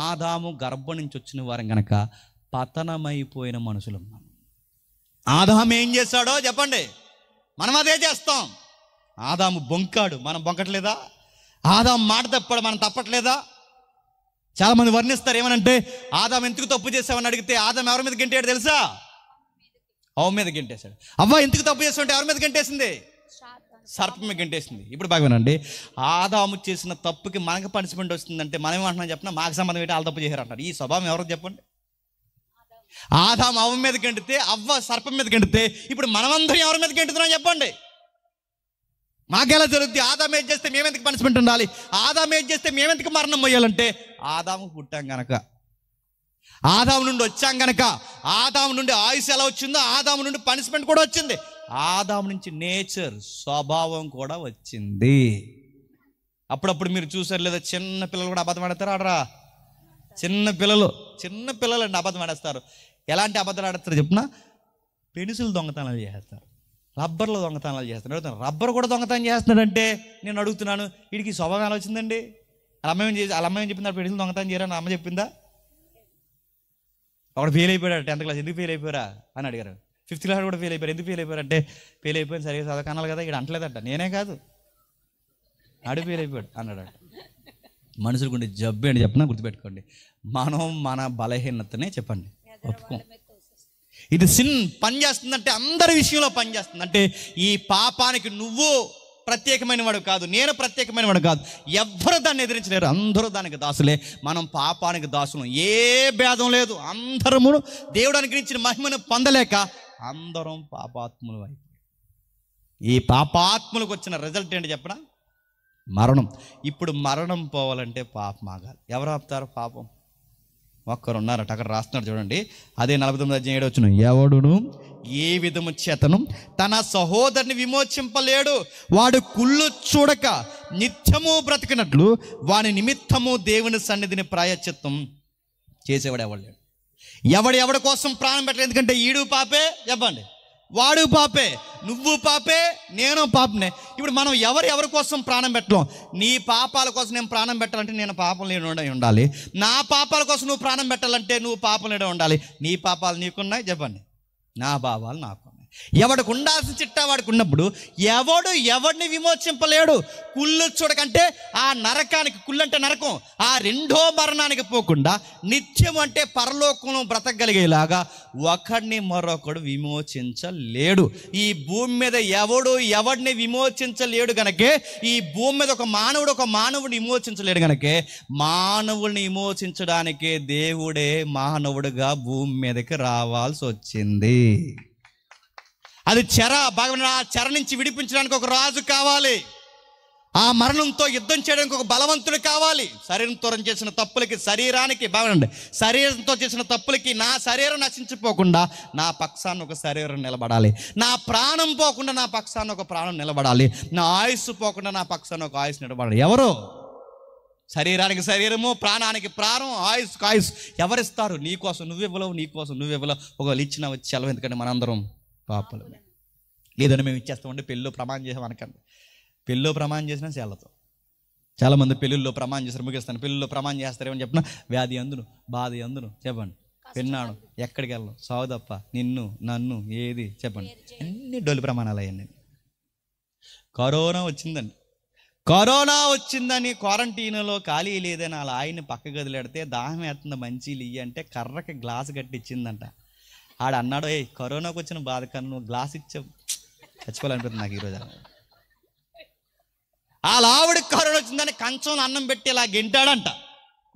ఆదాము గర్భం నుంచి వచ్చిన వారం కనుక పతనమైపోయిన మనుషులు. ఆదాము ఏం చేశాడో చెప్పండి, మనం అదే చేస్తాం. ఆదాము బొంకాడు, మనం బొంకట్లేదా? ఆదాము మాట తప్పాడు, మనం తప్పట్లేదా? చాలామంది వర్ణిస్తారు ఏమనంటే, ఆదాము ఎందుకు తప్పు చేసావని అడిగితే ఆదాము ఎవరి మీద గెంటాడు తెలుసా? అవ్వ మీద గెంటేశాడు. అవ్వ ఎందుకు తప్పు చేసావంటే ఎవరి మీద గెంటేసింది? సర్పం మీద గెంటేసింది. ఇప్పుడు బాగా వినండి, ఆదాము చేసిన తప్పుకి మనకు పనిష్మెంట్ వస్తుందంటే మనం ఏమంటున్నాం చెప్పినా, మాకు సంబంధం ఏంటి, వాళ్ళు తప్పు చేశారు అంటారు. ఈ స్వభావం ఎవరికి చెప్పండి? ఆదాము అవ్వ మీద గెంటితే, అవ్వ సర్పం మీద గెంటితే, ఇప్పుడు మనమందరం ఎవరి మీద గెంటుతున్నాం చెప్పండి? మాకెలా జరుగుద్ది? ఆదాము ఏం చేస్తే మేమెందుకు పనిష్మెంట్ ఉండాలి? ఆదాము ఏం చేస్తే మేమెందుకు మరణం మొయ్యాలంటే, ఆదాము పుట్టాం గనక, ఆదాము నుండి వచ్చాం గనక, ఆదాము నుండి ఆయుష్ ఎలా వచ్చిందో ఆదాము నుండి పనిష్మెంట్ కూడా వచ్చింది. ఆదాము నుంచి నేచర్, స్వభావం కూడా వచ్చింది. అప్పుడప్పుడు మీరు చూసారు లేదా, చిన్న పిల్లలు కూడా అబద్ధం ఆడతారు. ఆడరా? చిన్న పిల్లలు అండి అబద్ధం ఆడేస్తారు. ఎలాంటి అబద్ధాలు ఆడతారు చెప్పిన? పెన్సిల్ దొంగతనాలు చేస్తారు, రబ్బర్లో దొంగతనాలు చేస్తున్నాడు. రబ్బర్ కూడా దొంగతనం చేస్తున్నాడంటే నేను అడుగుతున్నాను, వీడికి స్వభావం ఎలా వచ్చిందండి? వాళ్ళ అమ్మ ఏం చెప్పిందా? పెన్సిల్ దొంగతనం చేయరా అమ్మ చెప్పిందా? ఒకడు ఫెయిల్ అయిపోయాడు 10th క్లాస్. ఎందుకు ఫెయిల్ అయిపోయారా అని అడిగారు. 5th క్లాస్ కూడా ఫెయిల్ అయిపోయారు. ఎందుకు ఫెయిల్ అయిపోయారు అంటే, ఫెయిల్ అయిపోయింది సరిగ్గా చదవకనాలి కదా, ఇక్కడ అంటలేదట. నేనే కాదు, ఆడు ఫెయిల్ అయిపోయాడు అన్నాడు. మనుషులు గుండె జబ్బు అని చెప్పినా గుర్తుపెట్టుకోండి, మనం మన బలహీనతనే చెప్పండి ఒప్పుకోం. ఇది సిన్ పనిచేస్తుందంటే అందరి విషయంలో పనిచేస్తుందంటే, ఈ పాపానికి నువ్వు ప్రత్యేకమైన వాడు కాదు, నేను ప్రత్యేకమైన వాడు కాదు, ఎవ్వరు దాన్ని ఎదిరించలేరు. అందరూ దానికి దాసులే. మనం పాపానికి దాసులం, ఏ భేదం లేదు. అందరము దేవుడు అనుగ్రహించిన మహిమను పొందలేక అందరం పాపాత్ములు అయిపోయి, ఈ పాపాత్ములకు వచ్చిన రిజల్ట్ ఏంటి చెప్పనా? మరణం. ఇప్పుడు మరణం పోవాలంటే పాపం ఆగాలి. ఎవరు ఆపుతారు పాపం? ఒక్కరు ఉన్నారట, అక్కడ రాస్తున్నాడు చూడండి. అదే 49:7 ఎవడును ఏ విధము చేతను తన సహోదరుని విమోచింపలేడు. వాడు కుళ్ళు చూడక నిత్యము బ్రతికినట్లు వాని నిమిత్తము దేవుని సన్నిధిని ప్రాయశ్చిత్తం చేసేవాడు ఎవడు లేడు. ఎవడి కోసం ప్రాణం పెట్టలేదు. ఎందుకంటే ఈడు పాపే చెప్పండి, వాడు పాపే, నువ్వు పాపే, నేను పాపనే. ఇప్పుడు మనం ఎవరి కోసం ప్రాణం పెట్టలేం. నీ పాపాల కోసం నేను ప్రాణం పెట్టాలంటే నేను పాపం లేని ఉండాలి. నా పాపాల కోసం నువ్వు ప్రాణం పెట్టాలంటే నువ్వు పాపం లేని ఉండాలి. నీ పాపాలు నీకున్నాయి చెప్పండి, నా పాపాలు నాకు. ఎవడికి ఉండాల్సిన చిట్టా వాడికి ఉన్నప్పుడు ఎవడిని విమోచింపలేడు. కుళ్ళు చూడకంటే ఆ నరకానికి, కుళ్ళు అంటే నరకం, ఆ రెండో మరణానికి పోకుండా నిత్యం అంటే పరలోకంలో బ్రతకగలిగేలాగా ఒకడిని మరొకడు విమోచించలేడు. ఈ భూమి మీద ఎవడిని విమోచించలేడు గనకే, ఈ భూమి మీద ఒక మానవుడిని విమోచించలేడు గనకే, మానవుడిని విమోచించడానికే దేవుడే మానవుడిగా భూమి మీదకి రావాల్సి వచ్చింది. అది బాగా చెర నుంచి విడిపించడానికి ఒక రాజు కావాలి. ఆ మరణంతో యుద్ధం చేయడానికి ఒక బలవంతుడు కావాలి. శరీరంతో చేసిన తప్పులకి, శరీరంతో చేసిన తప్పులకి నా శరీరం నశించిపోకుండా నా పక్షాన్ని ఒక శరీరం నిలబడాలి. నా ప్రాణం పోకుండా నా పక్షాన్ని ఒక ప్రాణం నిలబడాలి. నా ఆయుస్సు పోకుండా నా పక్షాన్ని ఒక ఆయుస్సు నిలబడాలి. ఎవరు? శరీరానికి శరీరము, ప్రాణానికి ప్రాణం, ఆయుస్సుకు ఆయుస్ ఎవరిస్తారు? నీకోసం నువ్వివ్వలేవు, నీకోసం నువ్వివ్వలేవు. ఒకవేళ ఇచ్చిన వచ్చి సెలవు. ఎందుకంటే మనందరం పాపలు. లేదని మేము ఇచ్చేస్తామంటే పెళ్ళిలో ప్రమాణం చేసాం అనకండి. పెళ్ళిలో ప్రమాణం చేసినా సెలవుతో చాలామంది పెళ్ళిళ్ళలో ప్రమాణం చేస్తారు, ముగిస్తాను, పెళ్ళిళ్ళలో ప్రమాణం చేస్తారు ఏమని చెప్పిన, వ్యాధి అందును, బాధ అందును, చెప్పండి, విన్నాను, ఎక్కడికి వెళ్ళను, సావు తప్ప, నిన్ను నన్ను ఏది చెప్పండి, అన్ని డొల్లి ప్రమాణాలు అయ్యండి. కరోనా వచ్చిందండి, కరోనా వచ్చిందని క్వారంటైన్లో ఖాళీ లేదని అలా ఆయన్ని పక్క గదిలేడితే దాహం వేస్తుంది మంచిలు ఇయ్యి అంటే కర్రకి గ్లాసు కట్టి ఇచ్చిందంట. ఆడు అన్నాడు, ఏ కరోనాకు వచ్చిన బాధ కన్నా నువ్వు గ్లాస్ ఇచ్చావు, చచ్చిపోవాలనిపిస్తుంది నాకు ఈరోజు. అలా ఆవిడకి కరోనా వచ్చిందని కంచంలో అన్నం పెట్టి ఇలా గెంటాడంట.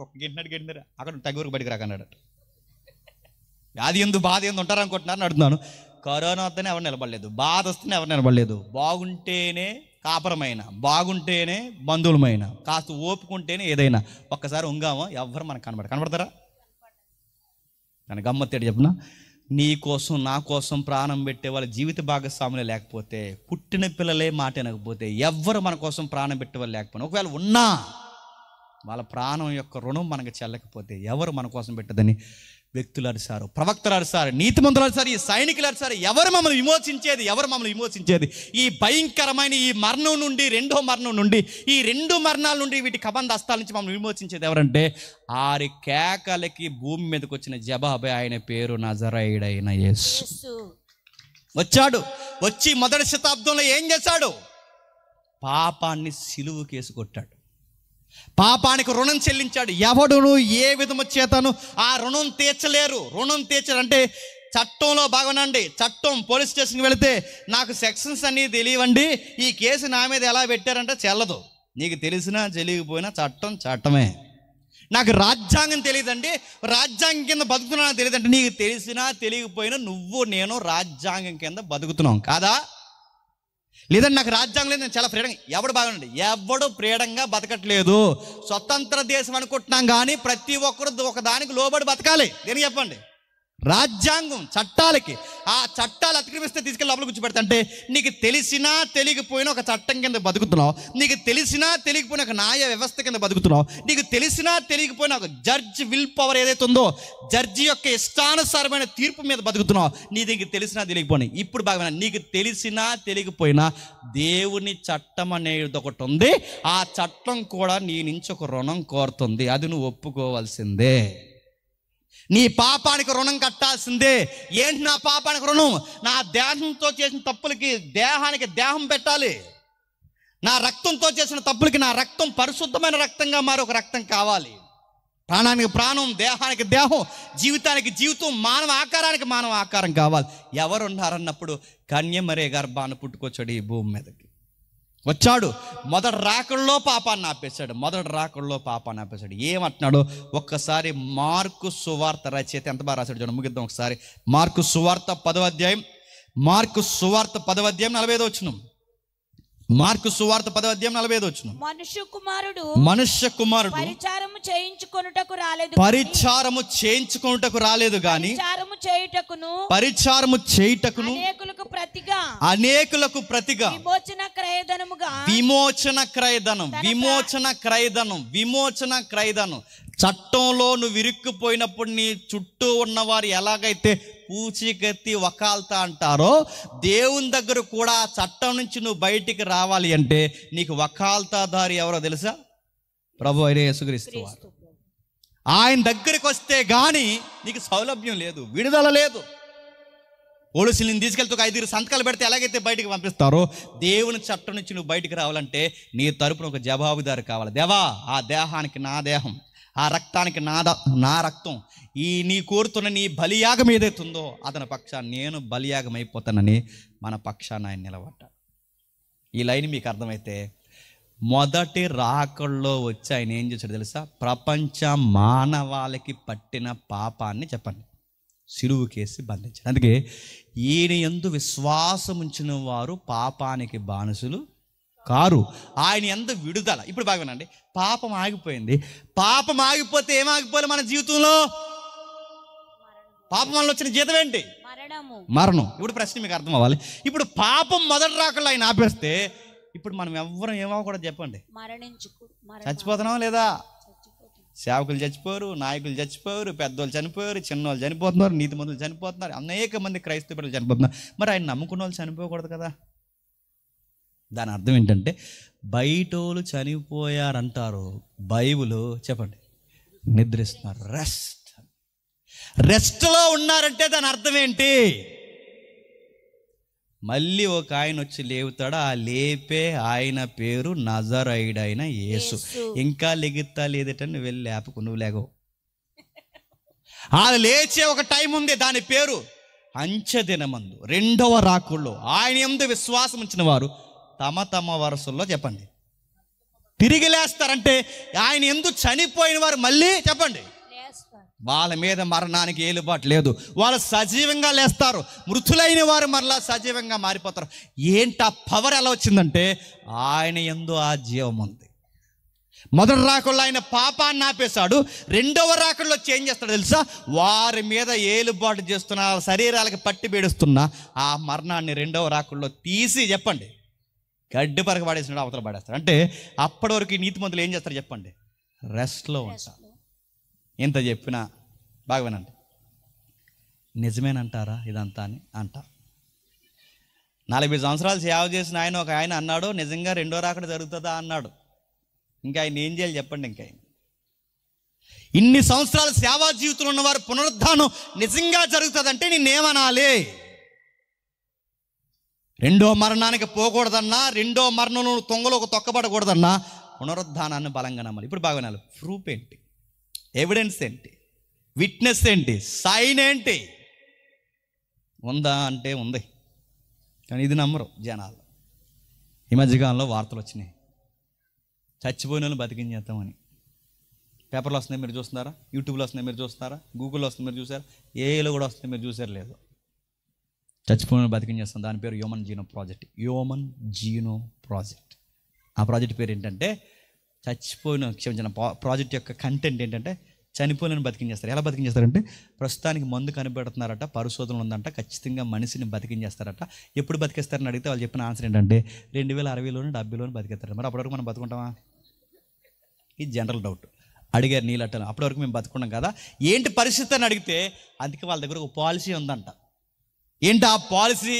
ఒక గెంటినాడు అక్కడ తగ్గురికి బడికి రాకన్నాడట. వ్యాధి ఎందు బాధ ఎందు ఉంటారు అనుకుంటున్నారని అడుగుతున్నాను. కరోనా వస్తేనే ఎవరు నిలబడలేదు, బాధ వస్తేనే ఎవరు నిలబడలేదు. బాగుంటేనే కాపురమైన, బాగుంటేనే బంధువులమైన, కాస్త ఓపుకుంటేనే ఏదైనా. ఒక్కసారి ఉంగామో ఎవ్వరు మనకు కనబడతారా? నన్ను గమ్మత్తేడు చెప్పిన, నీ కోసం నా కోసం ప్రాణం పెట్టే వాళ్ళ జీవిత భాగస్వాములే లేకపోతే, పుట్టిన పిల్లలే మాట వినకపోతే, ఎవ్వరు మన కోసం ప్రాణం పెట్టే వాళ్ళు లేకపోతే, ఒకవేళ ఉన్నా వాళ్ళ ప్రాణం యొక్క రుణం మనకు చెల్లకపోతే ఎవరు మన కోసం పెట్టదని వ్యక్తులు అరిసారు, ప్రవక్తలు అరిసారు, నీతిమంతులు అరిసారు, ఈ సైనికులు అరిసారు. ఎవరు మమ్మల్ని విమోచించేది, ఎవరు మమ్మల్ని విమోచించేది? ఈ భయంకరమైన ఈ మరణం నుండి, రెండో మరణం నుండి, ఈ రెండు మరణాల నుండి, వీటి కబంధ హస్తాల నుంచి మమ్మల్ని విమోచించేది ఎవరంటే, ఆరి కేకలకి భూమి మీదకి వచ్చిన జవాబే ఆయన పేరు నజరేయుడైన యేసు. వచ్చాడు, వచ్చి మొదటి శతాబ్దంలో ఏం చేశాడు? పాపాన్ని సిలువకేసి కొట్టాడు, పాపానికి రుణం చెల్లించాడు. ఎవడును ఏ విధము చేతను ఆ రుణం తీర్చలేరు. రుణం తీర్చాలంటే చట్టంలో బాగునండి, చట్టం పోలీస్ స్టేషన్కి వెళితే నాకు సెక్షన్స్ అన్నీ తెలియవండి, ఈ కేసు నా మీద ఎలా పెట్టారంటే చెల్లదు. నీకు తెలిసినా తెలియకపోయినా చట్టం చట్టమే. నాకు రాజ్యాంగం తెలియదండి, రాజ్యాంగం కింద బతుకుతున్నా తెలియదంటే, నీకు తెలిసినా తెలియకపోయినా నువ్వు నేను రాజ్యాంగం కింద బతుకుతున్నాం కాదా? లేదంటే నాకు రాజ్యాంగం లేదు, నేను చాలా ఫ్రీడంగా. ఎవడు బాగుండండి, ఎవడు ఫ్రీడంగా బతకట్లేదు. స్వతంత్ర దేశం అనుకుంటున్నాం కానీ ప్రతి ఒక్కరు ఒకదానికి లోబడి బతకాలి. దేనికి చెప్పండి? రాజ్యాంగం చట్టాలకి. ఆ చట్టాలు అతిక్రమిస్తే తీసుకెళ్ళి లోపల కూర్చోబెడతా. అంటే నీకు తెలిసినా తెలియకపోయినా ఒక చట్టం కింద బతుకుతున్నావు, నీకు తెలిసినా తెలియకపోయినా ఒక న్యాయ వ్యవస్థ కింద బతుకుతున్నావు, నీకు తెలిసినా తెలియకపోయినా ఒక జడ్జి విల్ పవర్ ఏదైతే ఉందో, జడ్జి యొక్క ఇష్టానుసారమైన తీర్పు మీద బతుకుతున్నావు. నీకు తెలిసినా తెలియకపోయినా. ఇప్పుడు బాగా, నీకు తెలిసినా తెలియకపోయినా దేవుని చట్టం అనేది ఒకటి ఉంది. ఆ చట్టం కూడా నీ నుంచి ఒక రుణం కోరుతుంది, అది నువ్వు ఒప్పుకోవాల్సిందే. నీ పాపానికి రుణం కట్టాల్సిందే. ఏంటి నా పాపానికి రుణం? నా దేహంతో చేసిన తప్పులకి దేహానికి దేహం పెట్టాలి, నా రక్తంతో చేసిన తప్పులకి నా రక్తం పరిశుద్ధమైన రక్తంగా మారి ఒక రక్తం కావాలి. ప్రాణానికి ప్రాణం, దేహానికి దేహం, జీవితానికి జీవితం, మానవ ఆకారానికి మానవ ఆకారం కావాలి. ఎవరున్నారన్నప్పుడు కన్యమరే గర్భాన్ని పుట్టుకొచ్చాడు ఈ భూమి మీదకి. వచ్చాడు, మొదటి రాకల్లో పాపాన్ని ఆపేశాడు, మొదటి రాకల్లో పాపాన్ని ఆపేశాడు. ఏమంటున్నాడు ఒక్కసారి మార్కు సువార్త రచయిత ఎంత బాగా రాశాడు చూడండి, ముగిద్దాం ఒకసారి. మార్కు సువార్త 10వ అధ్యాయం, మార్కు సువార్త 10వ అధ్యాయం 45వ వచనం. మార్కు సువార్త 10వ అధ్యాయం 45వ వచనం. మనుష్య కుమారుడు పరిచారము చేయించుకొనుటకు రాలేదు గాని పరిచారము చేయుటకును అనేకులకు ప్రతిగా విమోచన క్రయధనం. చట్టంలో నువ్వు ఇరుక్కుపోయినప్పుడు నీ చుట్టూ ఉన్నవారు ఎలాగైతే పూచీకత్తి వకాల్తా అంటారో, దేవుని దగ్గర కూడా చట్టం నుంచి నువ్వు బయటికి రావాలి అంటే నీకు వకాల్తాదారి ఎవరో తెలుసా? ప్రభు అయిన యేసుక్రీస్తు వారు. ఆయన దగ్గరికి వస్తే గాని నీకు సౌలభ్యం లేదు, విడుదల లేదు. పోలీసులను తీసుకెళ్తూ 5 సంతకాలు పెడితే ఎలాగైతే బయటికి పంపిస్తారో, దేవుని చట్టం నుంచి నువ్వు బయటికి రావాలంటే నీ తరపున ఒక జవాబుదారి కావాలి. దేవా, ఆ దేహానికి నా దేహం, ఆ రక్తానికి నా రక్తం, ఈ నీ కోరుతున్న నీ బలియాగం ఏదైతే ఉందో అతని పక్షాన్ని నేను బలియాగం అయిపోతానని మన పక్షాన్ని ఆయన నిలబడ్డాడు. ఈ లైన్ మీకు అర్థమైతే, మొదటి రాకల్లో వచ్చి ఆయన ఏం చేశాడు తెలుసా? ప్రపంచ మానవాళికి పట్టిన పాపాన్ని చెప్పండి సిలువుకేసి బంధించాడు. అందుకే ఈయన యందు విశ్వాసం ఉంచిన వారు పాపానికి బానిసలు కారు, ఆయన యందు విడుదల. ఇప్పుడు బాగా వినండి, పాపం ఆగిపోయింది. పాపం ఆగిపోతే ఏం ఆగిపోవాలి మన జీవితంలో? పాపం వల్ల వచ్చిన జీతం ఏంటి? మరణం. ఇప్పుడు ప్రశ్న మీకు అర్థం అవ్వాలి. ఇప్పుడు పాపం మొదటి రాకల్లో ఆయన ఆపేస్తే ఇప్పుడు మనం ఎవ్వరం ఏమవ్వకూడదు చెప్పండి? చచ్చిపోతున్నాం లేదా? సేవకులు చచ్చిపోరు, నాయకులు చచ్చిపోరు, పెద్దోళ్ళు చనిపోయారు, చిన్నోళ్ళు చనిపోతున్నారు, నీతిమంతులు చనిపోతున్నారు, అనేక మంది క్రైస్తవ పిల్లలు చనిపోతున్నారు. మరి ఆయన నమ్ముకున్న వాళ్ళు చనిపోకూడదు కదా? దాని అర్థం ఏంటంటే బయటోళ్ళు చనిపోయారంటారు, బైబిల్ చెప్పండి నిద్రిస్తున్నారు. రెస్ట్లో ఉన్నారంటే దాని అర్థం ఏంటి? మళ్ళీ ఒక ఆయన వచ్చి లేపుతాడు, ఆ లేపే ఆయన పేరు నజరైడైన యేసు. ఇంకా లెగుతా లేదట, నువ్వు వెళ్ళి లేపకు, నువ్వు లేగవు. ఆ లేచే ఒక టైం ఉంది, దాని పేరు అంచెదినమందు, రెండవ రాకుల్లో ఆయన యందు విశ్వాసం ఉంచిన వారు తమ తమ వరుసల్లో చెప్పండి తిరిగి లేస్తారంటే ఆయన యందు చనిపోయిన వారు మళ్ళీ చెప్పండి వాళ్ళ మీద మరణానికి ఏలుబాటు లేదు, వాళ్ళు సజీవంగా లేస్తారు. మృతులైన వారు మరలా సజీవంగా మారిపోతారు. ఏంటి ఆ పవర్ ఎలా వచ్చిందంటే ఆయన యందు ఆ జీవం ఉంది. మొదటి రాకుల్లో ఆయన పాపాన్ని ఆపేశాడు, రెండవ రాకుల్లో చేంజ్ చేస్తాడు తెలుసా? వారి మీద ఏలుబాటు చేస్తున్న శరీరాలకు పట్టి బేడుస్తున్న ఆ మరణాన్ని రెండవ రాకుల్లో తీసి చెప్పండి గడ్డి పరక పడేసినాడు, అవతల పడేస్తాడు. అంటే అప్పటి వరకు ఈ నీతిమంతులు ఏం చేస్తారు చెప్పండి? రెస్ట్లో ఉంటారు. ఎంత చెప్పినా బాగా వినండి, నిజమేనంటారా ఇదంతా అని అంటారు. 40 సంవత్సరాలు సేవ చేసిన ఆయన ఒక ఆయన అన్నాడు, నిజంగా రెండో రాకడ జరుగుతుందా అన్నాడు. ఇంకా ఆయన ఏం చేయాలి చెప్పండి? ఇంకా ఇన్ని సంవత్సరాలు సేవా జీవితంలో ఉన్నవారు పునరుద్ధానం నిజంగా జరుగుతుందంటే నేనేమనాలి? రెండో మరణానికి పోకూడదన్నా, రెండో మరణంలో తొంగలోకి తొక్కబడకూడదన్నా పునరుద్ధానాన్ని బలంగా నమ్మాలి. ఇప్పుడు బాగా వినాలి. ప్రూఫ్ ఏంటి? ఎవిడెన్స్ ఏంటి? విట్నెస్ ఏంటి? సైన్ ఏంటి? ఉందా అంటే ఉంది, కానీ ఇది నమ్మరు జనాలు. ఈ మధ్యకాలంలో వార్తలు వచ్చినాయి, చచ్చిపోయిన వాళ్ళని బతికించేస్తామని. పేపర్లో వస్తున్నాయి, మీరు చూస్తున్నారా? యూట్యూబ్లో వస్తున్నాయి, మీరు చూస్తున్నారా? గూగుల్లో వస్తుంది, మీరు చూసారా? ఏలో కూడా వస్తుంది, మీరు చూసారు లేదు? చచ్చిపోయిన బతికించేస్తాం. దాని పేరు human genome project. Human genome project. ఆ ప్రాజెక్ట్ పేరు ఏంటంటే క్షమించిన ప్రాజెక్ట్ యొక్క కంటెంట్ ఏంటంటే చనిపోయిన బతికించేస్తారు. ఎలా బతికించేస్తారంటే ప్రస్తుతానికి మందు కనిపెడుతున్నారట, పరిశోధనలు ఉందంట, ఖచ్చితంగా మనిషిని బతికించేస్తారట. ఎప్పుడు బతికేస్తారని అడిగితే వాళ్ళు చెప్పిన ఆన్సర్ ఏంటంటే 2060లోని 70లోని బతికేస్తారు. మరి అప్పటివరకు మనం బతుకుంటామా? ఇది జనరల్ డౌట్. అడిగారు నీళ్ళట్టను, అప్పటివరకు మేము బతుకున్నాం కదా, ఏంటి పరిస్థితి అని అడిగితే అందుకే వాళ్ళ దగ్గర ఒక పాలసీ ఉందంట. ఏంటి ఆ పాలసీ?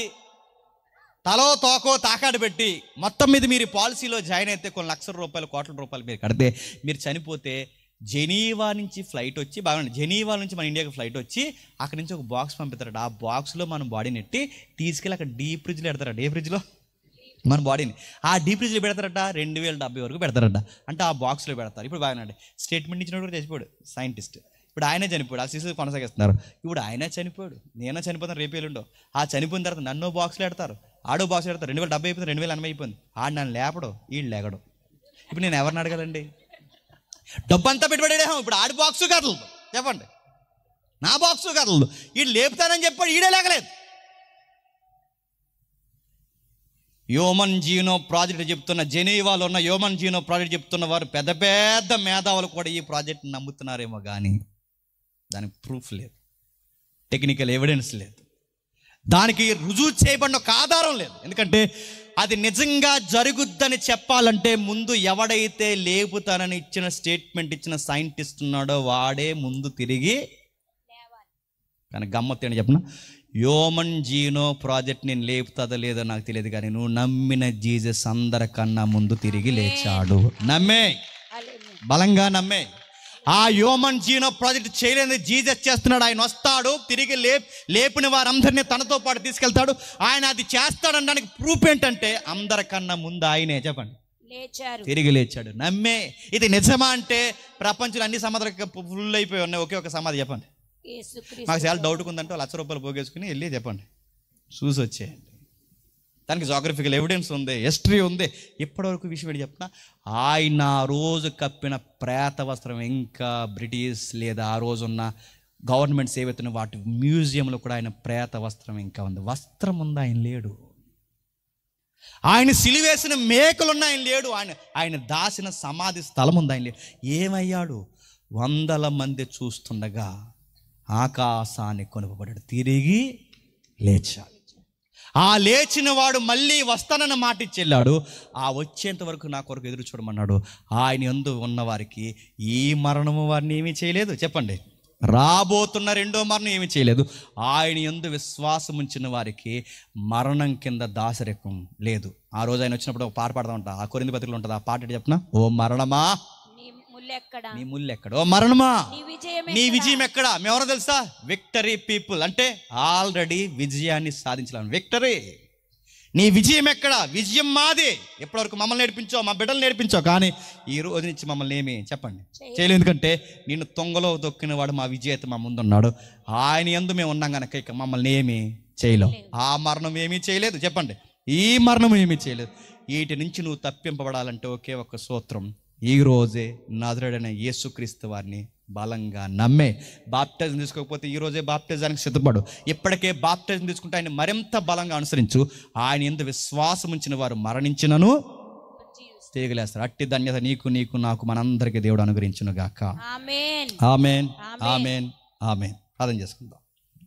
తలో తోకో తాకాడు పెట్టి మొత్తం మీద మీరు ఈ పాలసీలో జాయిన్ అయితే కొన్ని లక్షల రూపాయలు, కోట్ల రూపాయలు మీరు కడితే మీరు చనిపోతే జెనీవా నుంచి ఫ్లైట్ వచ్చి, బాగా జెనీవా నుంచి మన ఇండియాకి ఫ్లైట్ వచ్చి అక్కడి నుంచి ఒక బాక్స్ పంపిస్తారట. ఆ బాక్స్లో మన బాడీని ఎట్టి తీసుకెళ్ళి అక్కడ డీప్ ఫ్రిడ్జ్లో పెడతారట. ఏ ఫ్రిడ్జ్లో? మన బాడీని ఆ డీప్ ఫ్రిడ్జ్లో పెడతారట. 2070 వరకు పెడతారట. అంటే ఆ బాక్స్లో పెడతారు. ఇప్పుడు బాగానండి, స్టేట్మెంట్ ఇచ్చినప్పుడు కూడా చచ్చిపోయాడు సైంటిస్ట్. ఇప్పుడు ఆయనే చనిపోయాడు, ఆ శిశువు కొనసాగిస్తున్నారు. ఇప్పుడు ఆయనే చనిపోయాడు, నేనే చనిపోతాను రేపు ఎల్లుండో. ఆ చనిపోయిన తర్వాత నన్ను బాక్స్లో పెడతారు, ఆడో బాక్స్లో పెడతారు. 2070 అయిపోయింది, 2080 అయిపోయింది. ఆడు నన్ను లేపడు, వీళ్ళు లేగడు. ఇప్పుడు నేను ఎవరిని అడగాలండి? డబ్బంతా పెట్టుబడేమో. ఇప్పుడు ఆడి బాక్సు కదలదు చెప్పండి, నా బాక్సు కదలదు. వీడు లేపుతానని చెప్పాడు, ఈడే లేకలేదు. హ్యూమన్ జీనో ప్రాజెక్ట్ చెప్తున్న, జెనీవాలో ఉన్న హ్యూమన్ జీనో ప్రాజెక్ట్ చెప్తున్న వారు పెద్ద పెద్ద మేధావులు కూడా ఈ ప్రాజెక్ట్ని నమ్ముతున్నారేమో కానీ దానికి ప్రూఫ్ లేదు, టెక్నికల్ ఎవిడెన్స్ లేదు, దానికి రుజువు చేయబడిన ఒక ఆధారం లేదు. ఎందుకంటే అది నిజంగా జరుగుద్దని చెప్పాలంటే ముందు ఎవడైతే లేపుతానని ఇచ్చిన స్టేట్మెంట్ ఇచ్చిన సైంటిస్ట్ ఉన్నాడో వాడే ముందు తిరిగి. కానీ గమ్మత్తు ఏంటి చెప్పిన, హ్యూమన్ జీనో ప్రాజెక్ట్ నేను లేపుతుందో లేదో నాకు తెలియదు, కానీ నువ్వు నమ్మిన జీసస్ అందరికన్నా ముందు తిరిగి లేచాడు. నమ్మే, బలంగా నమ్మే. ఆ హ్యూమన్ జీనో ప్రాజెక్ట్ చేయలేని జీసస్ చేస్తున్నాడు. ఆయన వస్తాడు, తిరిగి లేపిన వారందరినీ తనతో పాటు తీసుకెళ్తాడు. ఆయన అది చేస్తాడనడానికి ప్రూఫ్ ఏంటంటే అందరికన్నా ముందు ఆయనే చెప్పండి తిరిగి లేచాడు. నమ్మే. ఇది నిజమా అంటే ప్రపంచంలో అన్ని సమాధులు ఫుల్ అయిపోయి ఉన్నాయి, ఒకే ఒక సమాధి చెప్పండి. మాకు చాలా డౌట్గా ఉందంటే ₹1,00,000 పోగేసుకుని వెళ్ళి చెప్పండి, చూసి వచ్చేయండి. దానికి జోగ్రఫికల్ ఎవిడెన్స్ ఉంది, హిస్టరీ ఉంది. ఇప్పటివరకు విషయం ఏంటి చెప్పిన, ఆయన ఆ రోజు కప్పిన ప్రేత వస్త్రం ఇంకా బ్రిటిష్ లేదా ఆ రోజున్న గవర్నమెంట్స్ ఏవైతున్న వాటి మ్యూజియంలో కూడా ఆయన ప్రేత వస్త్రం ఇంకా ఉంది. వస్త్రం ఉంది, ఆయన లేడు. ఆయన సిలివేసిన మేకలున్న ఆయన లేడు. ఆయన దాసిన సమాధి స్థలం ఉంది, ఆయన లేడు. ఏమయ్యాడు? 100 మంది చూస్తుండగా ఆకాశాన్ని కొనుపబడ్డాడు, తిరిగి లేచాడు. ఆ లేచిన వాడు మళ్ళీ వస్తానన్న మాట ఇచ్చి వెళ్ళాడు. ఆ వచ్చేంత వరకు నా కొరకు ఎదురు చూడమన్నాడు. ఆయన యందు ఉన్న వారికి ఈ మరణము వారిని ఏమీ చేయలేదు చెప్పండి. రాబోతున్న రెండో మరణం ఏమీ చేయలేదు. ఆయన యందు విశ్వాసం ఉంచిన వారికి మరణం కింద దాసరికం లేదు. ఆ రోజు ఆయన వచ్చినప్పుడు ఒక పాట పాడుతూ ఉంటా, ఆ కొరింథీ పత్రికలో ఉంటుంది. ఆ పాట చెప్పిన, ఓ మరణమా నీ ముళ్ళు ఎక్కడ, ఓ మరణమా నీ విజయం ఎక్కడ. మేమెవరో తెలుసా? Victory people. అంటే ఆల్రెడీ విజయాన్ని సాధించలేము. విక్టరీ, నీ విజయం ఎక్కడ? విజయం మాదే. ఎప్పటివరకు మమ్మల్ని నేర్పించావు, మా బిడ్డలు నేర్పించావు, కానీ ఈ రోజు నుంచి మమ్మల్ని ఏమి చెప్పండి చేయలేదు. ఎందుకంటే నిన్ను తొంగలో దొక్కిన వాడు మా విజేత మా ముందున్నాడు. ఆయన యందు మేము ఉన్నాం కనుక ఇక మమ్మల్ని ఏమి చేయలేం. ఆ మరణం ఏమీ చేయలేదు. చెప్పండి, ఈ మరణం ఏమీ చేయలేదు. వీటి నుంచి నువ్వు తప్పింపబడాలంటే ఒకే ఒక సూత్రం, ఈ రోజే నజరేయుడైన యేసుక్రీస్తు వారిని బలంగా నమ్మే. బాప్టిజం తీసుకోకపోతే ఈ రోజే బాప్టిజానికి సిద్ధపడు. ఇప్పటికే బాప్టిజం తీసుకుంటే ఆయన మరింత బలంగా అనుసరించు. ఆయన యందు విశ్వాసం ఉంచిన వారు మరణించినను తిరిగిలేస్తారు. అట్టి ధన్యత నీకు నాకు మనందరికీ దేవుడు అనుగ్రహించును గాక. ఆమేన్ ఆమేన్ ఆమేన్ ఆమేన్. ప్రార్థన చేసుకుందాం.